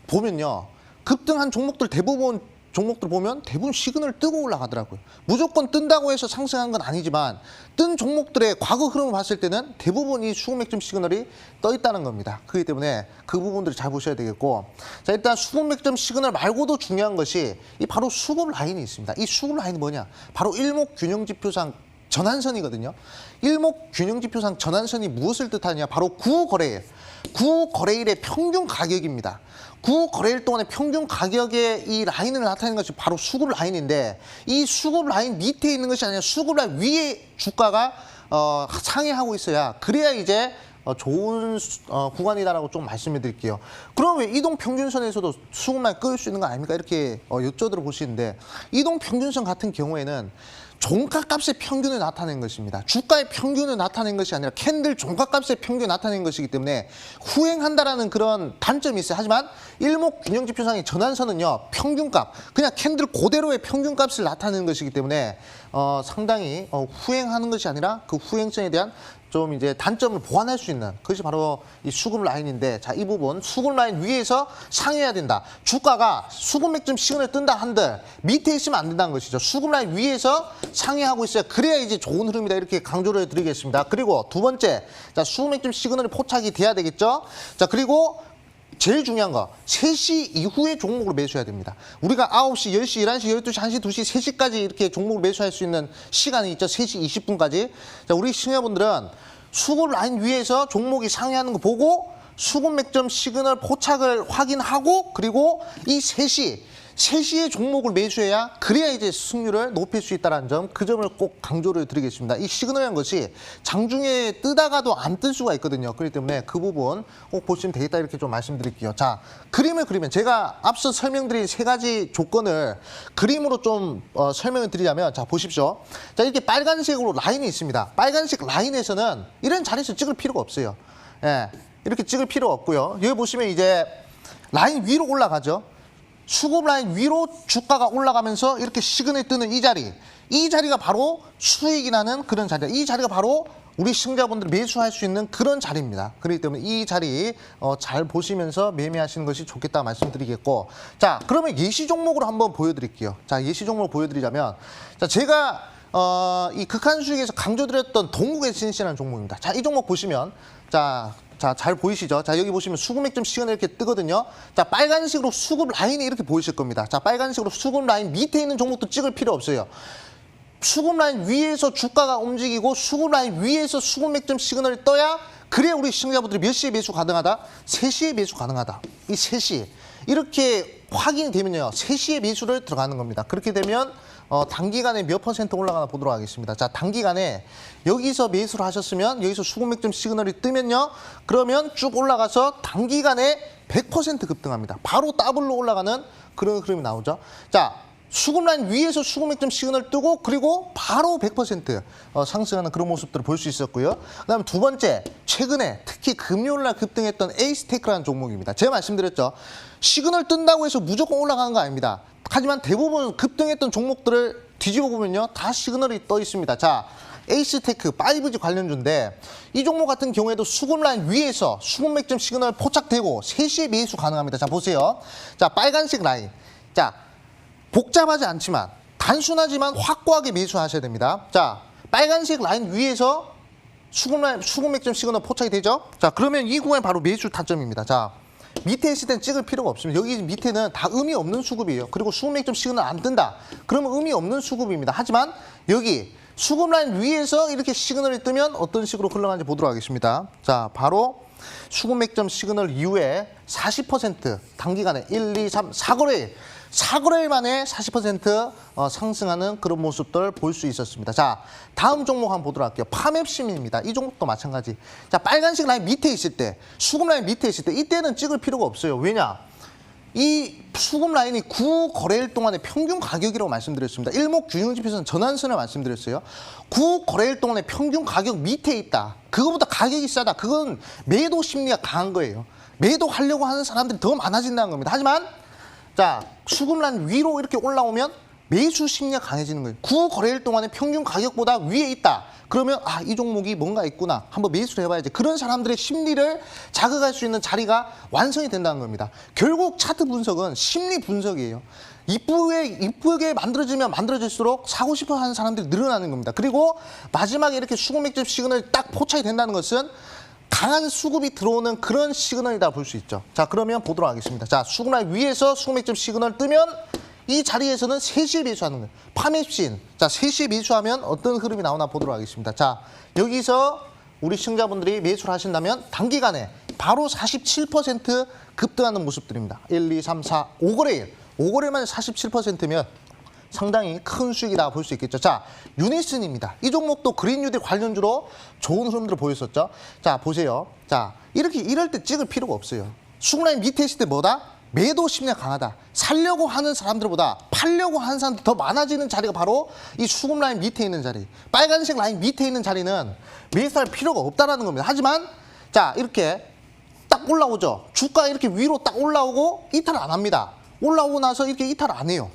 보면요, 급등한 종목들 대부분 종목들 보면 대부분 시그널 뜨고 올라가더라고요. 무조건 뜬다고 해서 상승한 건 아니지만 뜬 종목들의 과거 흐름을 봤을 때는 대부분 이 수급 맥점 시그널이 떠 있다는 겁니다. 그렇기 때문에 그 부분들을 잘 보셔야 되겠고, 자, 일단 수급 맥점 시그널 말고도 중요한 것이 이 바로 수급 라인이 있습니다. 이 수급 라인이 뭐냐? 바로 일목균형지표상 전환선이거든요. 일목균형지표상 전환선이 무엇을 뜻하냐? 바로 구거래일. 구거래일의 평균 가격입니다. 구거래일 동안의 평균 가격의 이 라인을 나타내는 것이 바로 수급 라인인데, 이 수급 라인 밑에 있는 것이 아니라 수급 라인 위에 주가가 상회하고 있어야, 그래야 이제 좋은 구간이다라고 좀 말씀해 드릴게요. 그럼 왜 이동평균선에서도 수급만 끌 수 있는 거 아닙니까? 이렇게 여쭤들어 보시는데, 이동평균선 같은 경우에는 종가값의 평균을 나타낸 것입니다. 주가의 평균을 나타낸 것이 아니라 캔들 종가값의 평균을 나타낸 것이기 때문에 후행한다라는 그런 단점이 있어요. 하지만 일목균형지표상의 전환선은요, 평균값, 그냥 캔들 그대로의 평균값을 나타내는 것이기 때문에 상당히 후행하는 것이 아니라 그 후행성에 대한 좀 이제 단점을 보완할 수 있는 그것이 바로 이 수급 라인인데, 자, 이 부분 수급 라인 위에서 상해야 된다. 주가가 수급 맥점 시그널 뜬다 한들 밑에 있으면 안 된다는 것이죠. 수급 라인 위에서 상해하고 있어야, 그래야 이제 좋은 흐름이다, 이렇게 강조를 드리겠습니다. 그리고 두 번째, 자, 수급 맥점 시그널이 포착이 돼야 되겠죠. 자, 그리고 제일 중요한 거, 3시 이후에 종목을 매수해야 됩니다. 우리가 9시, 10시, 11시, 12시, 1시, 2시, 3시까지 이렇게 종목을 매수할 수 있는 시간이 있죠. 3시 20분까지. 자, 우리 시청자분들은 수급 라인 위에서 종목이 상회하는 거 보고 수급 맥점 시그널 포착을 확인하고, 그리고 이 3시에 종목을 매수해야, 그래야 이제 승률을 높일 수 있다는 점, 그 점을 꼭 강조를 드리겠습니다. 이 시그널이라는 것이 장중에 뜨다가도 안 뜰 수가 있거든요. 그렇기 때문에 그 부분 꼭 보시면 되겠다, 이렇게 좀 말씀드릴게요. 자, 그림을 그리면 제가 앞서 설명드린 3가지 조건을 그림으로 좀 설명을 드리자면, 자, 보십시오. 자, 이렇게 빨간색으로 라인이 있습니다. 빨간색 라인에서는 이런 자리에서 찍을 필요가 없어요. 예, 이렇게 찍을 필요 없고요. 여기 보시면 이제 라인 위로 올라가죠. 수급 라인 위로 주가가 올라가면서 이렇게 시그널 뜨는 이 자리가 바로 수익이 나는 그런 자리다. 이 자리가 바로 우리 시청자분들이 매수할 수 있는 그런 자리입니다. 그렇기 때문에 이 자리 잘 보시면서 매매하시는 것이 좋겠다 말씀드리겠고, 자, 그러면 예시 종목으로 한번 보여드릴게요. 자, 예시 종목을 보여드리자면, 자, 제가 이 극한 수익에서 강조드렸던 동국에센시라는 종목입니다. 자, 이 종목 보시면, 자, 잘 보이시죠? 자, 여기 보시면 수급 맥점 시그널 이렇게 뜨거든요. 자, 빨간색으로 수급 라인이 이렇게 보이실 겁니다. 자, 빨간색으로 수급 라인 밑에 있는 종목도 찍을 필요 없어요. 수급 라인 위에서 주가가 움직이고 수급 라인 위에서 수급 맥점 시그널이 떠야, 그래야 우리 시청자분들이 몇 시에 매수 가능하다? 3시에 매수 가능하다. 이 3시. 이렇게 확인이 되면요, 3시에 매수를 들어가는 겁니다. 그렇게 되면 단기간에 몇 % 올라가나 보도록 하겠습니다. 자, 단기간에 여기서 매수를 하셨으면, 여기서 수급 맥점 시그널이 뜨면요, 그러면 쭉 올라가서 단기간에 100% 급등합니다. 바로 더블로 올라가는 그런 흐름이 나오죠. 자, 수급 라인 위에서 수급 맥점 시그널 뜨고, 그리고 바로 100% 상승하는 그런 모습들을 볼 수 있었고요. 그다음 두 번째, 최근에 특히 금요일 날 급등했던 에이스테크라는 종목입니다. 제가 말씀드렸죠. 시그널 뜬다고 해서 무조건 올라가는 거 아닙니다. 하지만 대부분 급등했던 종목들을 뒤집어 보면요, 다 시그널이 떠 있습니다. 자, 에이스테크 5G 관련주인데, 이 종목 같은 경우에도 수급 라인 위에서 수급 맥점 시그널 포착되고 3시에 매수 가능합니다. 자, 보세요. 자, 빨간색 라인. 자, 복잡하지 않지만 단순하지만 확고하게 매수하셔야 됩니다. 자, 빨간색 라인 위에서 수급 맥점 시그널 포착이 되죠. 자, 그러면 이 구간이 바로 매수 타점입니다. 자, 밑에 있을 땐 찍을 필요가 없습니다. 여기 밑에는 다 의미 없는 수급이에요. 그리고 수급 맥점 시그널 안 뜬다, 그러면 의미 없는 수급입니다. 하지만 여기 수급 라인 위에서 이렇게 시그널이 뜨면 어떤 식으로 흘러가는지 보도록 하겠습니다. 자, 바로 수급 맥점 시그널 이후에 40% 단기간에 1, 2, 3, 4거래일 만에 40% 상승하는 그런 모습들 볼 수 있었습니다. 자, 다음 종목 한번 보도록 할게요. 파맵시민입니다. 이 종목도 마찬가지. 자, 빨간색 라인 밑에 있을 때, 수급 라인 밑에 있을 때, 이때는 찍을 필요가 없어요. 왜냐? 이 수급 라인이 9거래일 동안의 평균 가격이라고 말씀드렸습니다. 일목균형지표에서는 전환선을 말씀드렸어요. 9거래일 동안의 평균 가격 밑에 있다, 그거보다 가격이 싸다, 그건 매도 심리가 강한 거예요. 매도하려고 하는 사람들이 더 많아진다는 겁니다. 하지만 자, 수급 라인 위로 이렇게 올라오면 매수 심리가 강해지는 거예요. 9거래일 동안의 평균 가격보다 위에 있다, 그러면 아, 이 종목이 뭔가 있구나, 한번 매수를 해봐야지. 그런 사람들의 심리를 자극할 수 있는 자리가 완성이 된다는 겁니다. 결국 차트 분석은 심리 분석이에요. 이쁘게 만들어질수록 사고 싶어 하는 사람들이 늘어나는 겁니다. 그리고 마지막에 이렇게 수급 맥점 시그널이 딱 포착이 된다는 것은 강한 수급이 들어오는 그런 시그널이다 볼 수 있죠. 자, 그러면 보도록 하겠습니다. 자, 수급 라인 위에서 수급 맥점 시그널 뜨면 이 자리에서는 3시에 매수하는 거예요. 파맵신. 자, 3시에 매수하면 어떤 흐름이 나오나 보도록 하겠습니다. 자, 여기서 우리 시청자분들이 매수를 하신다면 단기간에 바로 47% 급등하는 모습들입니다. 1, 2, 3, 4, 5거래일. 5거래만 47%면 상당히 큰 수익이다 볼 수 있겠죠. 자, 유니슨입니다. 이 종목도 그린 뉴딜 관련주로 좋은 흐름들을 보였었죠. 자, 보세요. 자, 이럴 때 찍을 필요가 없어요. 수급 라인 밑에 있을 때 뭐다? 매도 심리가 강하다. 살려고 하는 사람들보다 팔려고 하는 사람들이 더 많아지는 자리가 바로 이 수급 라인 밑에 있는 자리. 빨간색 라인 밑에 있는 자리는 매수할 필요가 없다라는 겁니다. 하지만 자, 이렇게 딱 올라오죠. 주가 이렇게 위로 딱 올라오고 이탈 안 합니다. 올라오고 나서 이렇게 이탈 안 해요.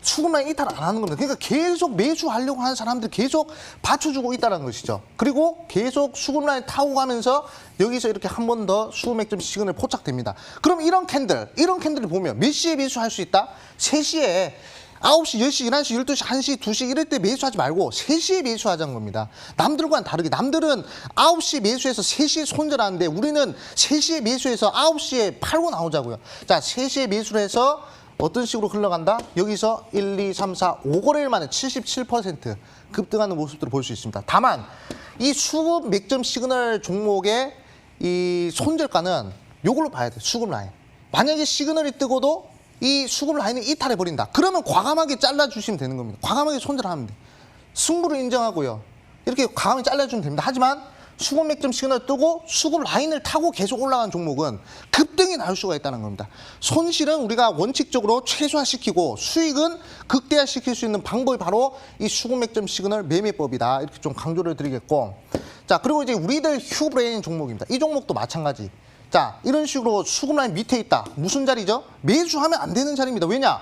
수급 라인 이탈 안 하는 겁니다. 그러니까 계속 매수하려고 하는 사람들 계속 받쳐주고 있다는 것이죠. 그리고 계속 수급 라인 타고 가면서 여기서 이렇게 한 번 더 수급 맥점 시그널 포착됩니다. 그럼 이런 캔들을 보면 몇 시에 매수할 수 있다? 3시에 9시, 10시, 11시, 12시, 1시, 2시 이럴 때 매수하지 말고 3시에 매수하자는 겁니다. 남들과는 다르게 남들은 9시에 매수해서 3시에 손절하는데 우리는 3시에 매수해서 9시에 팔고 나오자고요. 자, 3시에 매수를 해서 어떤 식으로 흘러간다? 여기서 1, 2, 3, 4, 5거래일 만에 77% 급등하는 모습들을 볼 수 있습니다. 다만 이 수급 맥점 시그널 종목의 이 손절가는 요걸로 봐야 돼요. 수급 라인. 만약에 시그널이 뜨고도 이 수급 라인을 이탈해버린다. 그러면 과감하게 잘라주시면 되는 겁니다. 과감하게 손절하면 돼요. 승부를 인정하고요. 이렇게 과감하게 잘라주면 됩니다. 하지만 수급 맥점 시그널 뜨고 수급 라인을 타고 계속 올라가는 종목은 급등이 나올 수가 있다는 겁니다. 손실은 우리가 원칙적으로 최소화시키고 수익은 극대화시킬 수 있는 방법이 바로 이 수급 맥점 시그널 매매법이다. 이렇게 좀 강조를 드리겠고, 자, 그리고 이제 우리들 휴브레인 종목입니다. 이 종목도 마찬가지. 자, 이런 식으로 수급 라인 밑에 있다. 무슨 자리죠? 매수하면 안 되는 자리입니다. 왜냐?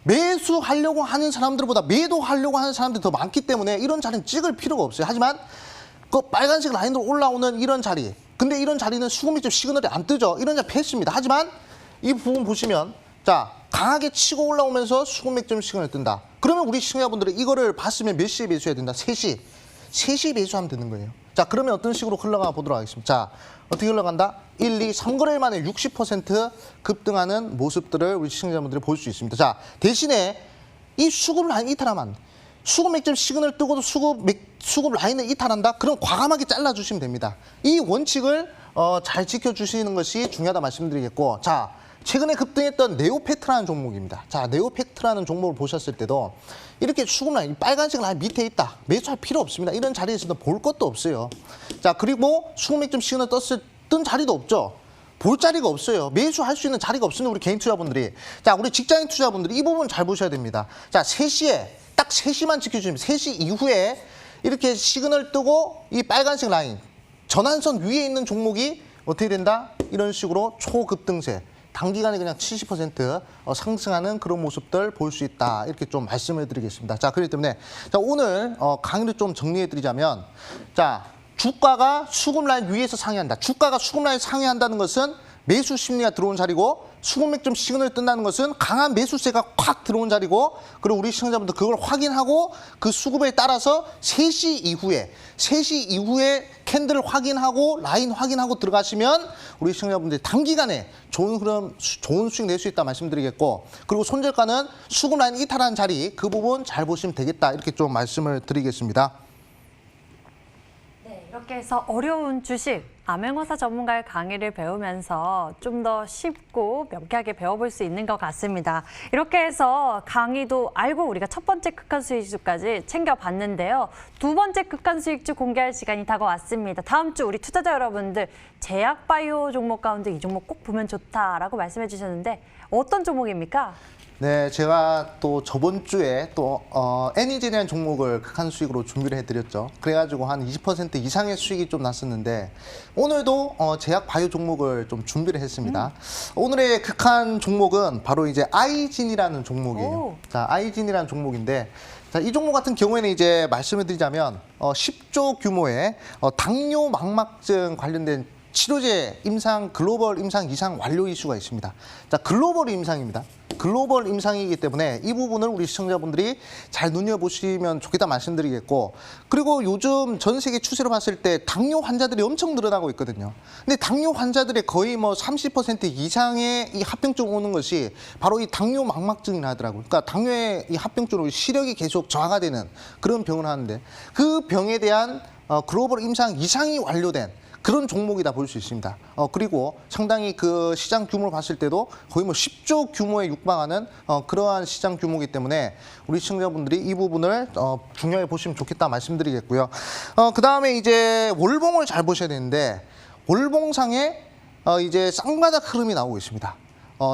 매수하려고 하는 사람들보다 매도하려고 하는 사람들이 더 많기 때문에 이런 자리는 찍을 필요가 없어요. 하지만 그 빨간색 라인으로 올라오는 이런 자리, 근데 이런 자리는 수급 맥점 시그널이 안 뜨죠. 이런 자리 패스입니다. 하지만 이 부분 보시면 자, 강하게 치고 올라오면서 수급 맥점 시그널 뜬다. 그러면 우리 시청자분들은 이거를 봤으면 몇 시에 매수해야 된다? 3시에 매수하면 되는 거예요. 자, 그러면 어떤 식으로 흘러가 보도록 하겠습니다. 자, 어떻게 흘러간다? 1, 2, 3거래일 만에 60% 급등하는 모습들을 우리 시청자분들이 볼 수 있습니다. 자, 대신에 이 수급 라인 이탈하면 안 돼. 수급 맥점 시그널 뜨고도 수급 라인을 이탈한다? 그럼 과감하게 잘라주시면 됩니다. 이 원칙을 잘 지켜주시는 것이 중요하다 말씀드리겠고, 자, 최근에 급등했던 네오팩트라는 종목입니다. 자, 네오팩트라는 종목을 보셨을 때도 이렇게 수급 라인, 빨간색 라인 밑에 있다. 매수할 필요 없습니다. 이런 자리에서는 볼 것도 없어요. 자, 그리고 수급 맥점 시그널 뜬 자리도 없죠. 볼 자리가 없어요. 매수할 수 있는 자리가 없으니 우리 개인 투자분들이, 자, 우리 직장인 투자분들이 이 부분 잘 보셔야 됩니다. 자, 3시에 딱 3시만 지켜주시면 3시 이후에 이렇게 시그널 뜨고 이 빨간색 라인 전환선 위에 있는 종목이 어떻게 된다? 이런 식으로 초급등세 단기간에 그냥 70% 상승하는 그런 모습들 볼 수 있다. 이렇게 좀 말씀을 드리겠습니다. 자, 그렇기 때문에 자, 오늘 강의를 좀 정리해 드리자면, 자, 주가가 수급 라인 위에서 상회한다. 주가가 수급 라인 상회한다는 것은 매수 심리가 들어온 자리고, 수급 맥점 시그널 뜬다는 것은 강한 매수세가 콱 들어온 자리고, 그리고 우리 시청자분들 그걸 확인하고 그 수급에 따라서 3시 이후에 캔들을 확인하고 라인 확인하고 들어가시면 우리 시청자분들이 단기간에 좋은 흐름, 좋은 수익 낼 수 있다 말씀드리겠고, 그리고 손절가는 수급 라인 이탈한 자리 그 부분 잘 보시면 되겠다. 이렇게 좀 말씀을 드리겠습니다.
이렇게 해서 어려운 주식, 암행어사 전문가의 강의를 배우면서 좀 더 쉽고 명쾌하게 배워볼 수 있는 것 같습니다. 이렇게 해서 강의도 알고 우리가 첫 번째 극한 수익주까지 챙겨봤는데요. 두 번째 극한 수익주 공개할 시간이 다가왔습니다. 다음 주 우리 투자자 여러분들 제약바이오 종목 가운데 이 종목 꼭 보면 좋다라고 말씀해 주셨는데 어떤 종목입니까?
네, 제가 또 저번 주에 또 애니젠이라는 종목을 극한 수익으로 준비를 해드렸죠. 그래가지고 한 20% 이상의 수익이 좀 났었는데 오늘도 제약 바이오 종목을 좀 준비를 했습니다. 오늘의 극한 종목은 바로 이제 아이진이라는 종목이에요.
오.
자, 아이진이라는 종목인데, 자, 이 종목 같은 경우에는 이제 말씀을 드리자면 10조 규모의 당뇨 망막증 관련된 치료제 글로벌 임상 이상 완료 이슈가 있습니다. 자, 글로벌 임상입니다. 글로벌 임상이기 때문에 이 부분을 우리 시청자분들이 잘 눈여보시면 좋겠다 말씀드리겠고, 그리고 요즘 전 세계 추세로 봤을 때 당뇨 환자들이 엄청 늘어나고 있거든요. 근데 당뇨 환자들의 거의 뭐 30% 이상의 이 합병증 오는 것이 바로 이 당뇨 망막증이라 하더라고요. 그러니까 당뇨의 이 합병증으로 시력이 계속 저하가 되는 그런 병을 하는데, 그 병에 대한 글로벌 임상 이상이 완료된 그런 종목이다 볼 수 있습니다. 그리고 상당히 그 시장 규모를 봤을 때도 거의 뭐 10조 규모에 육박하는 그러한 시장 규모이기 때문에 우리 시청자분들이 이 부분을 중요하게 보시면 좋겠다 말씀드리겠고요. 그 다음에 이제 월봉을 잘 보셔야 되는데, 월봉상에 이제 쌍바닥 흐름이 나오고 있습니다.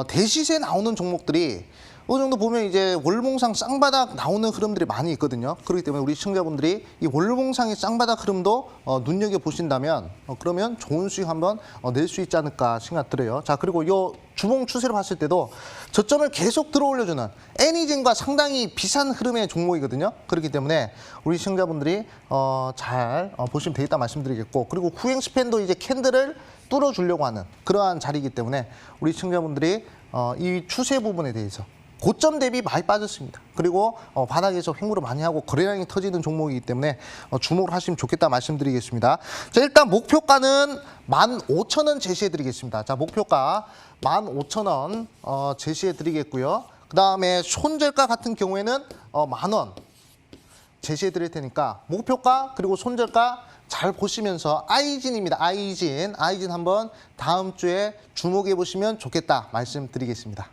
대시세 나오는 종목들이 어느 정도 보면 이제 월봉상 쌍바닥 나오는 흐름들이 많이 있거든요. 그렇기 때문에 우리 시청자분들이 이 월봉상의 쌍바닥 흐름도 눈여겨 보신다면 그러면 좋은 수익 한번 낼 수 있지 않을까 생각 들어요. 자, 그리고 요 주봉 추세를 봤을 때도 저점을 계속 들어올려주는 애니젠과 상당히 비싼 흐름의 종목이거든요. 그렇기 때문에 우리 시청자분들이 잘 보시면 되겠다 말씀드리겠고, 그리고 후행 스팬도 이제 캔들을 뚫어주려고 하는 그러한 자리이기 때문에 우리 시청자분들이 이 추세 부분에 대해서 고점 대비 많이 빠졌습니다. 그리고 바닥에서 횡보를 많이 하고 거래량이 터지는 종목이기 때문에 주목을 하시면 좋겠다 말씀드리겠습니다. 자, 일단 목표가는 15,000원 제시해드리겠습니다. 자, 목표가 15,000원 제시해드리겠고요. 그 다음에 손절가 같은 경우에는 10,000원 제시해드릴 테니까 목표가 그리고 손절가 잘 보시면서 아이진입니다. 아이진 한번 다음 주에 주목해 보시면 좋겠다 말씀드리겠습니다.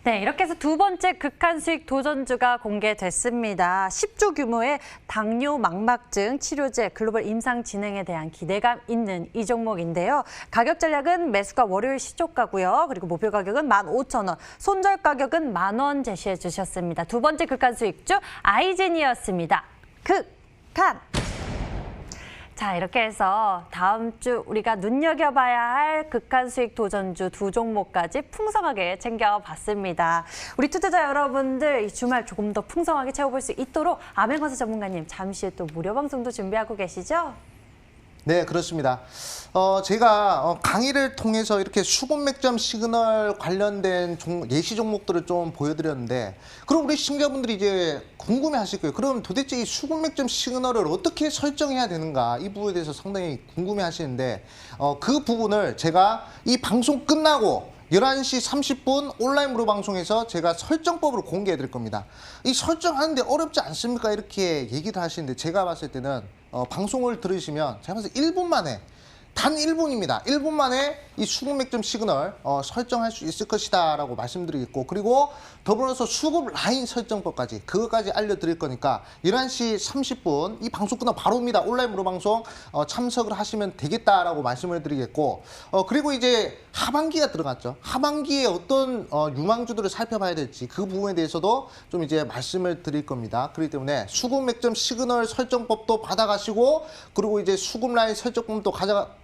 네, 이렇게 해서 두 번째 극한 수익 도전주가 공개됐습니다. 10조 규모의 당뇨 망막증 치료제 글로벌 임상 진행에 대한 기대감 있는 이 종목인데요. 가격 전략은 매수가 월요일 시초가고요. 그리고 목표 가격은 15,000원, 손절 가격은 10,000원 제시해 주셨습니다. 두 번째 극한 수익주 아이젠이었습니다. 극한! 자, 이렇게 해서 다음 주 우리가 눈여겨봐야 할 극한 수익 도전주 두 종목까지 풍성하게 챙겨봤습니다. 우리 투자자 여러분들 이 주말 조금 더 풍성하게 채워볼 수 있도록 아맹거사 전문가님 잠시 후에 또 무료 방송도 준비하고 계시죠?
네, 그렇습니다. 제가 강의를 통해서 이렇게 수급 맥점 시그널 관련된 예시 종목들을 좀 보여드렸는데, 그럼 우리 시청자분들이 이제 궁금해하실 거예요. 그럼 도대체 이 수급 맥점 시그널을 어떻게 설정해야 되는가, 이 부분에 대해서 상당히 궁금해하시는데 그 부분을 제가 이 방송 끝나고 11시 30분 온라인 무료 방송에서 제가 설정법을 공개해 드릴 겁니다. 이 설정하는데 어렵지 않습니까? 이렇게 얘기를 하시는데 제가 봤을 때는 방송을 들으시면 제가 봤을 때 1분 만에 단 1분입니다. 1분 만에 이 수급 맥점 시그널 설정할 수 있을 것이다 라고 말씀드리겠고, 그리고 더불어서 수급 라인 설정법까지 그것까지 알려드릴 거니까 11시 30분 이 방송 끝나고 바로입니다. 온라인 무료 방송 참석을 하시면 되겠다라고 말씀을 드리겠고, 그리고 이제 하반기가 들어갔죠. 하반기에 어떤 유망주들을 살펴봐야 될지 그 부분에 대해서도 좀 이제 말씀을 드릴 겁니다. 그렇기 때문에 수급 맥점 시그널 설정법도 받아가시고, 그리고 이제 수급 라인 설정법도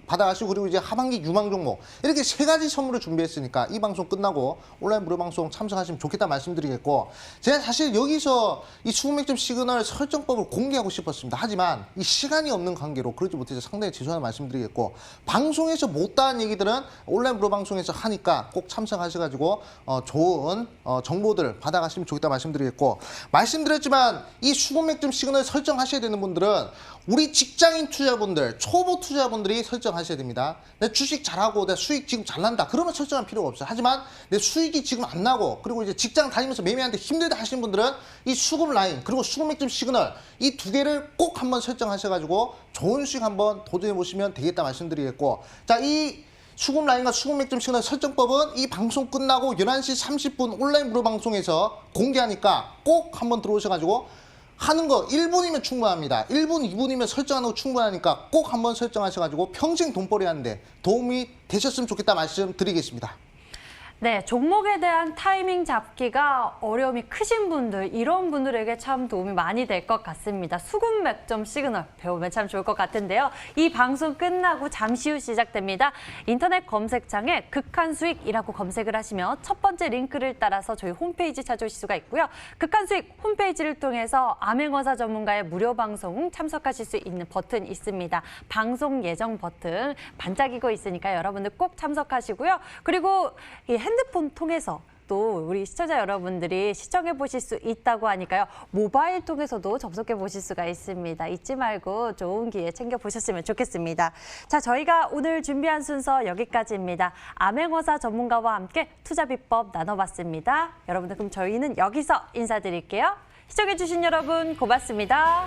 받아가시고, 그리고 이제 하반기 유망 종목 이렇게 세 가지 선물을 준비했으니까 이 방송 끝나고 온라인 무료 방송 참석하시면 좋겠다 말씀드리겠고, 제가 사실 여기서 이 수급 맥점 시그널 설정법을 공개하고 싶었습니다. 하지만 이 시간이 없는 관계로 그러지 못해서 상당히 죄송한 말씀드리겠고, 방송에서 못다한 얘기들은 온라인 무료 방송에서 하니까 꼭 참석하셔가지고 좋은 정보들 받아가시면 좋겠다 말씀드리겠고, 말씀드렸지만 이 수급 맥점 시그널 설정하셔야 되는 분들은 우리 직장인 투자분들, 초보 투자분들이 설정하셔야 됩니다. 내 주식 잘하고 내 수익 지금 잘 난다, 그러면 설정할 필요가 없어요. 하지만 내 수익이 지금 안 나고, 그리고 이제 직장 다니면서 매매하는데 힘들다 하시는 분들은 이 수급 라인 그리고 수급 맥점 시그널 이 두 개를 꼭 한번 설정하셔가지고 좋은 수익 한번 도전해 보시면 되겠다 말씀드리겠고, 자, 이 수급 라인과 수급 맥점 시그널 설정법은 이 방송 끝나고 11시 30분 온라인 무료 방송에서 공개하니까 꼭 한번 들어오셔가지고 하는 거 1분이면 충분합니다. 1분, 2분이면 설정하는 거 충분하니까 꼭 한번 설정하셔가지고 평생 돈벌이 하는데 도움이 되셨으면 좋겠다 말씀드리겠습니다.
네, 종목에 대한 타이밍 잡기가 어려움이 크신 분들, 이런 분들에게 참 도움이 많이 될 것 같습니다. 수급 맥점 시그널 배우면 참 좋을 것 같은데요. 이 방송 끝나고 잠시 후 시작됩니다. 인터넷 검색창에 극한 수익이라고 검색을 하시면 첫 번째 링크를 따라서 저희 홈페이지 찾아오실 수가 있고요. 극한 수익 홈페이지를 통해서 아맹거사 전문가의 무료 방송 참석하실 수 있는 버튼 있습니다. 방송 예정 버튼 반짝이고 있으니까 여러분들 꼭 참석하시고요. 그리고 이 핸드폰 통해서 또 우리 시청자 여러분들이 시청해 보실 수 있다고 하니까요. 모바일 통해서도 접속해 보실 수가 있습니다. 잊지 말고 좋은 기회 챙겨 보셨으면 좋겠습니다. 자, 저희가 오늘 준비한 순서 여기까지입니다. 아맹거사 전문가와 함께 투자 비법 나눠봤습니다. 여러분들 그럼 저희는 여기서 인사드릴게요. 시청해 주신 여러분 고맙습니다.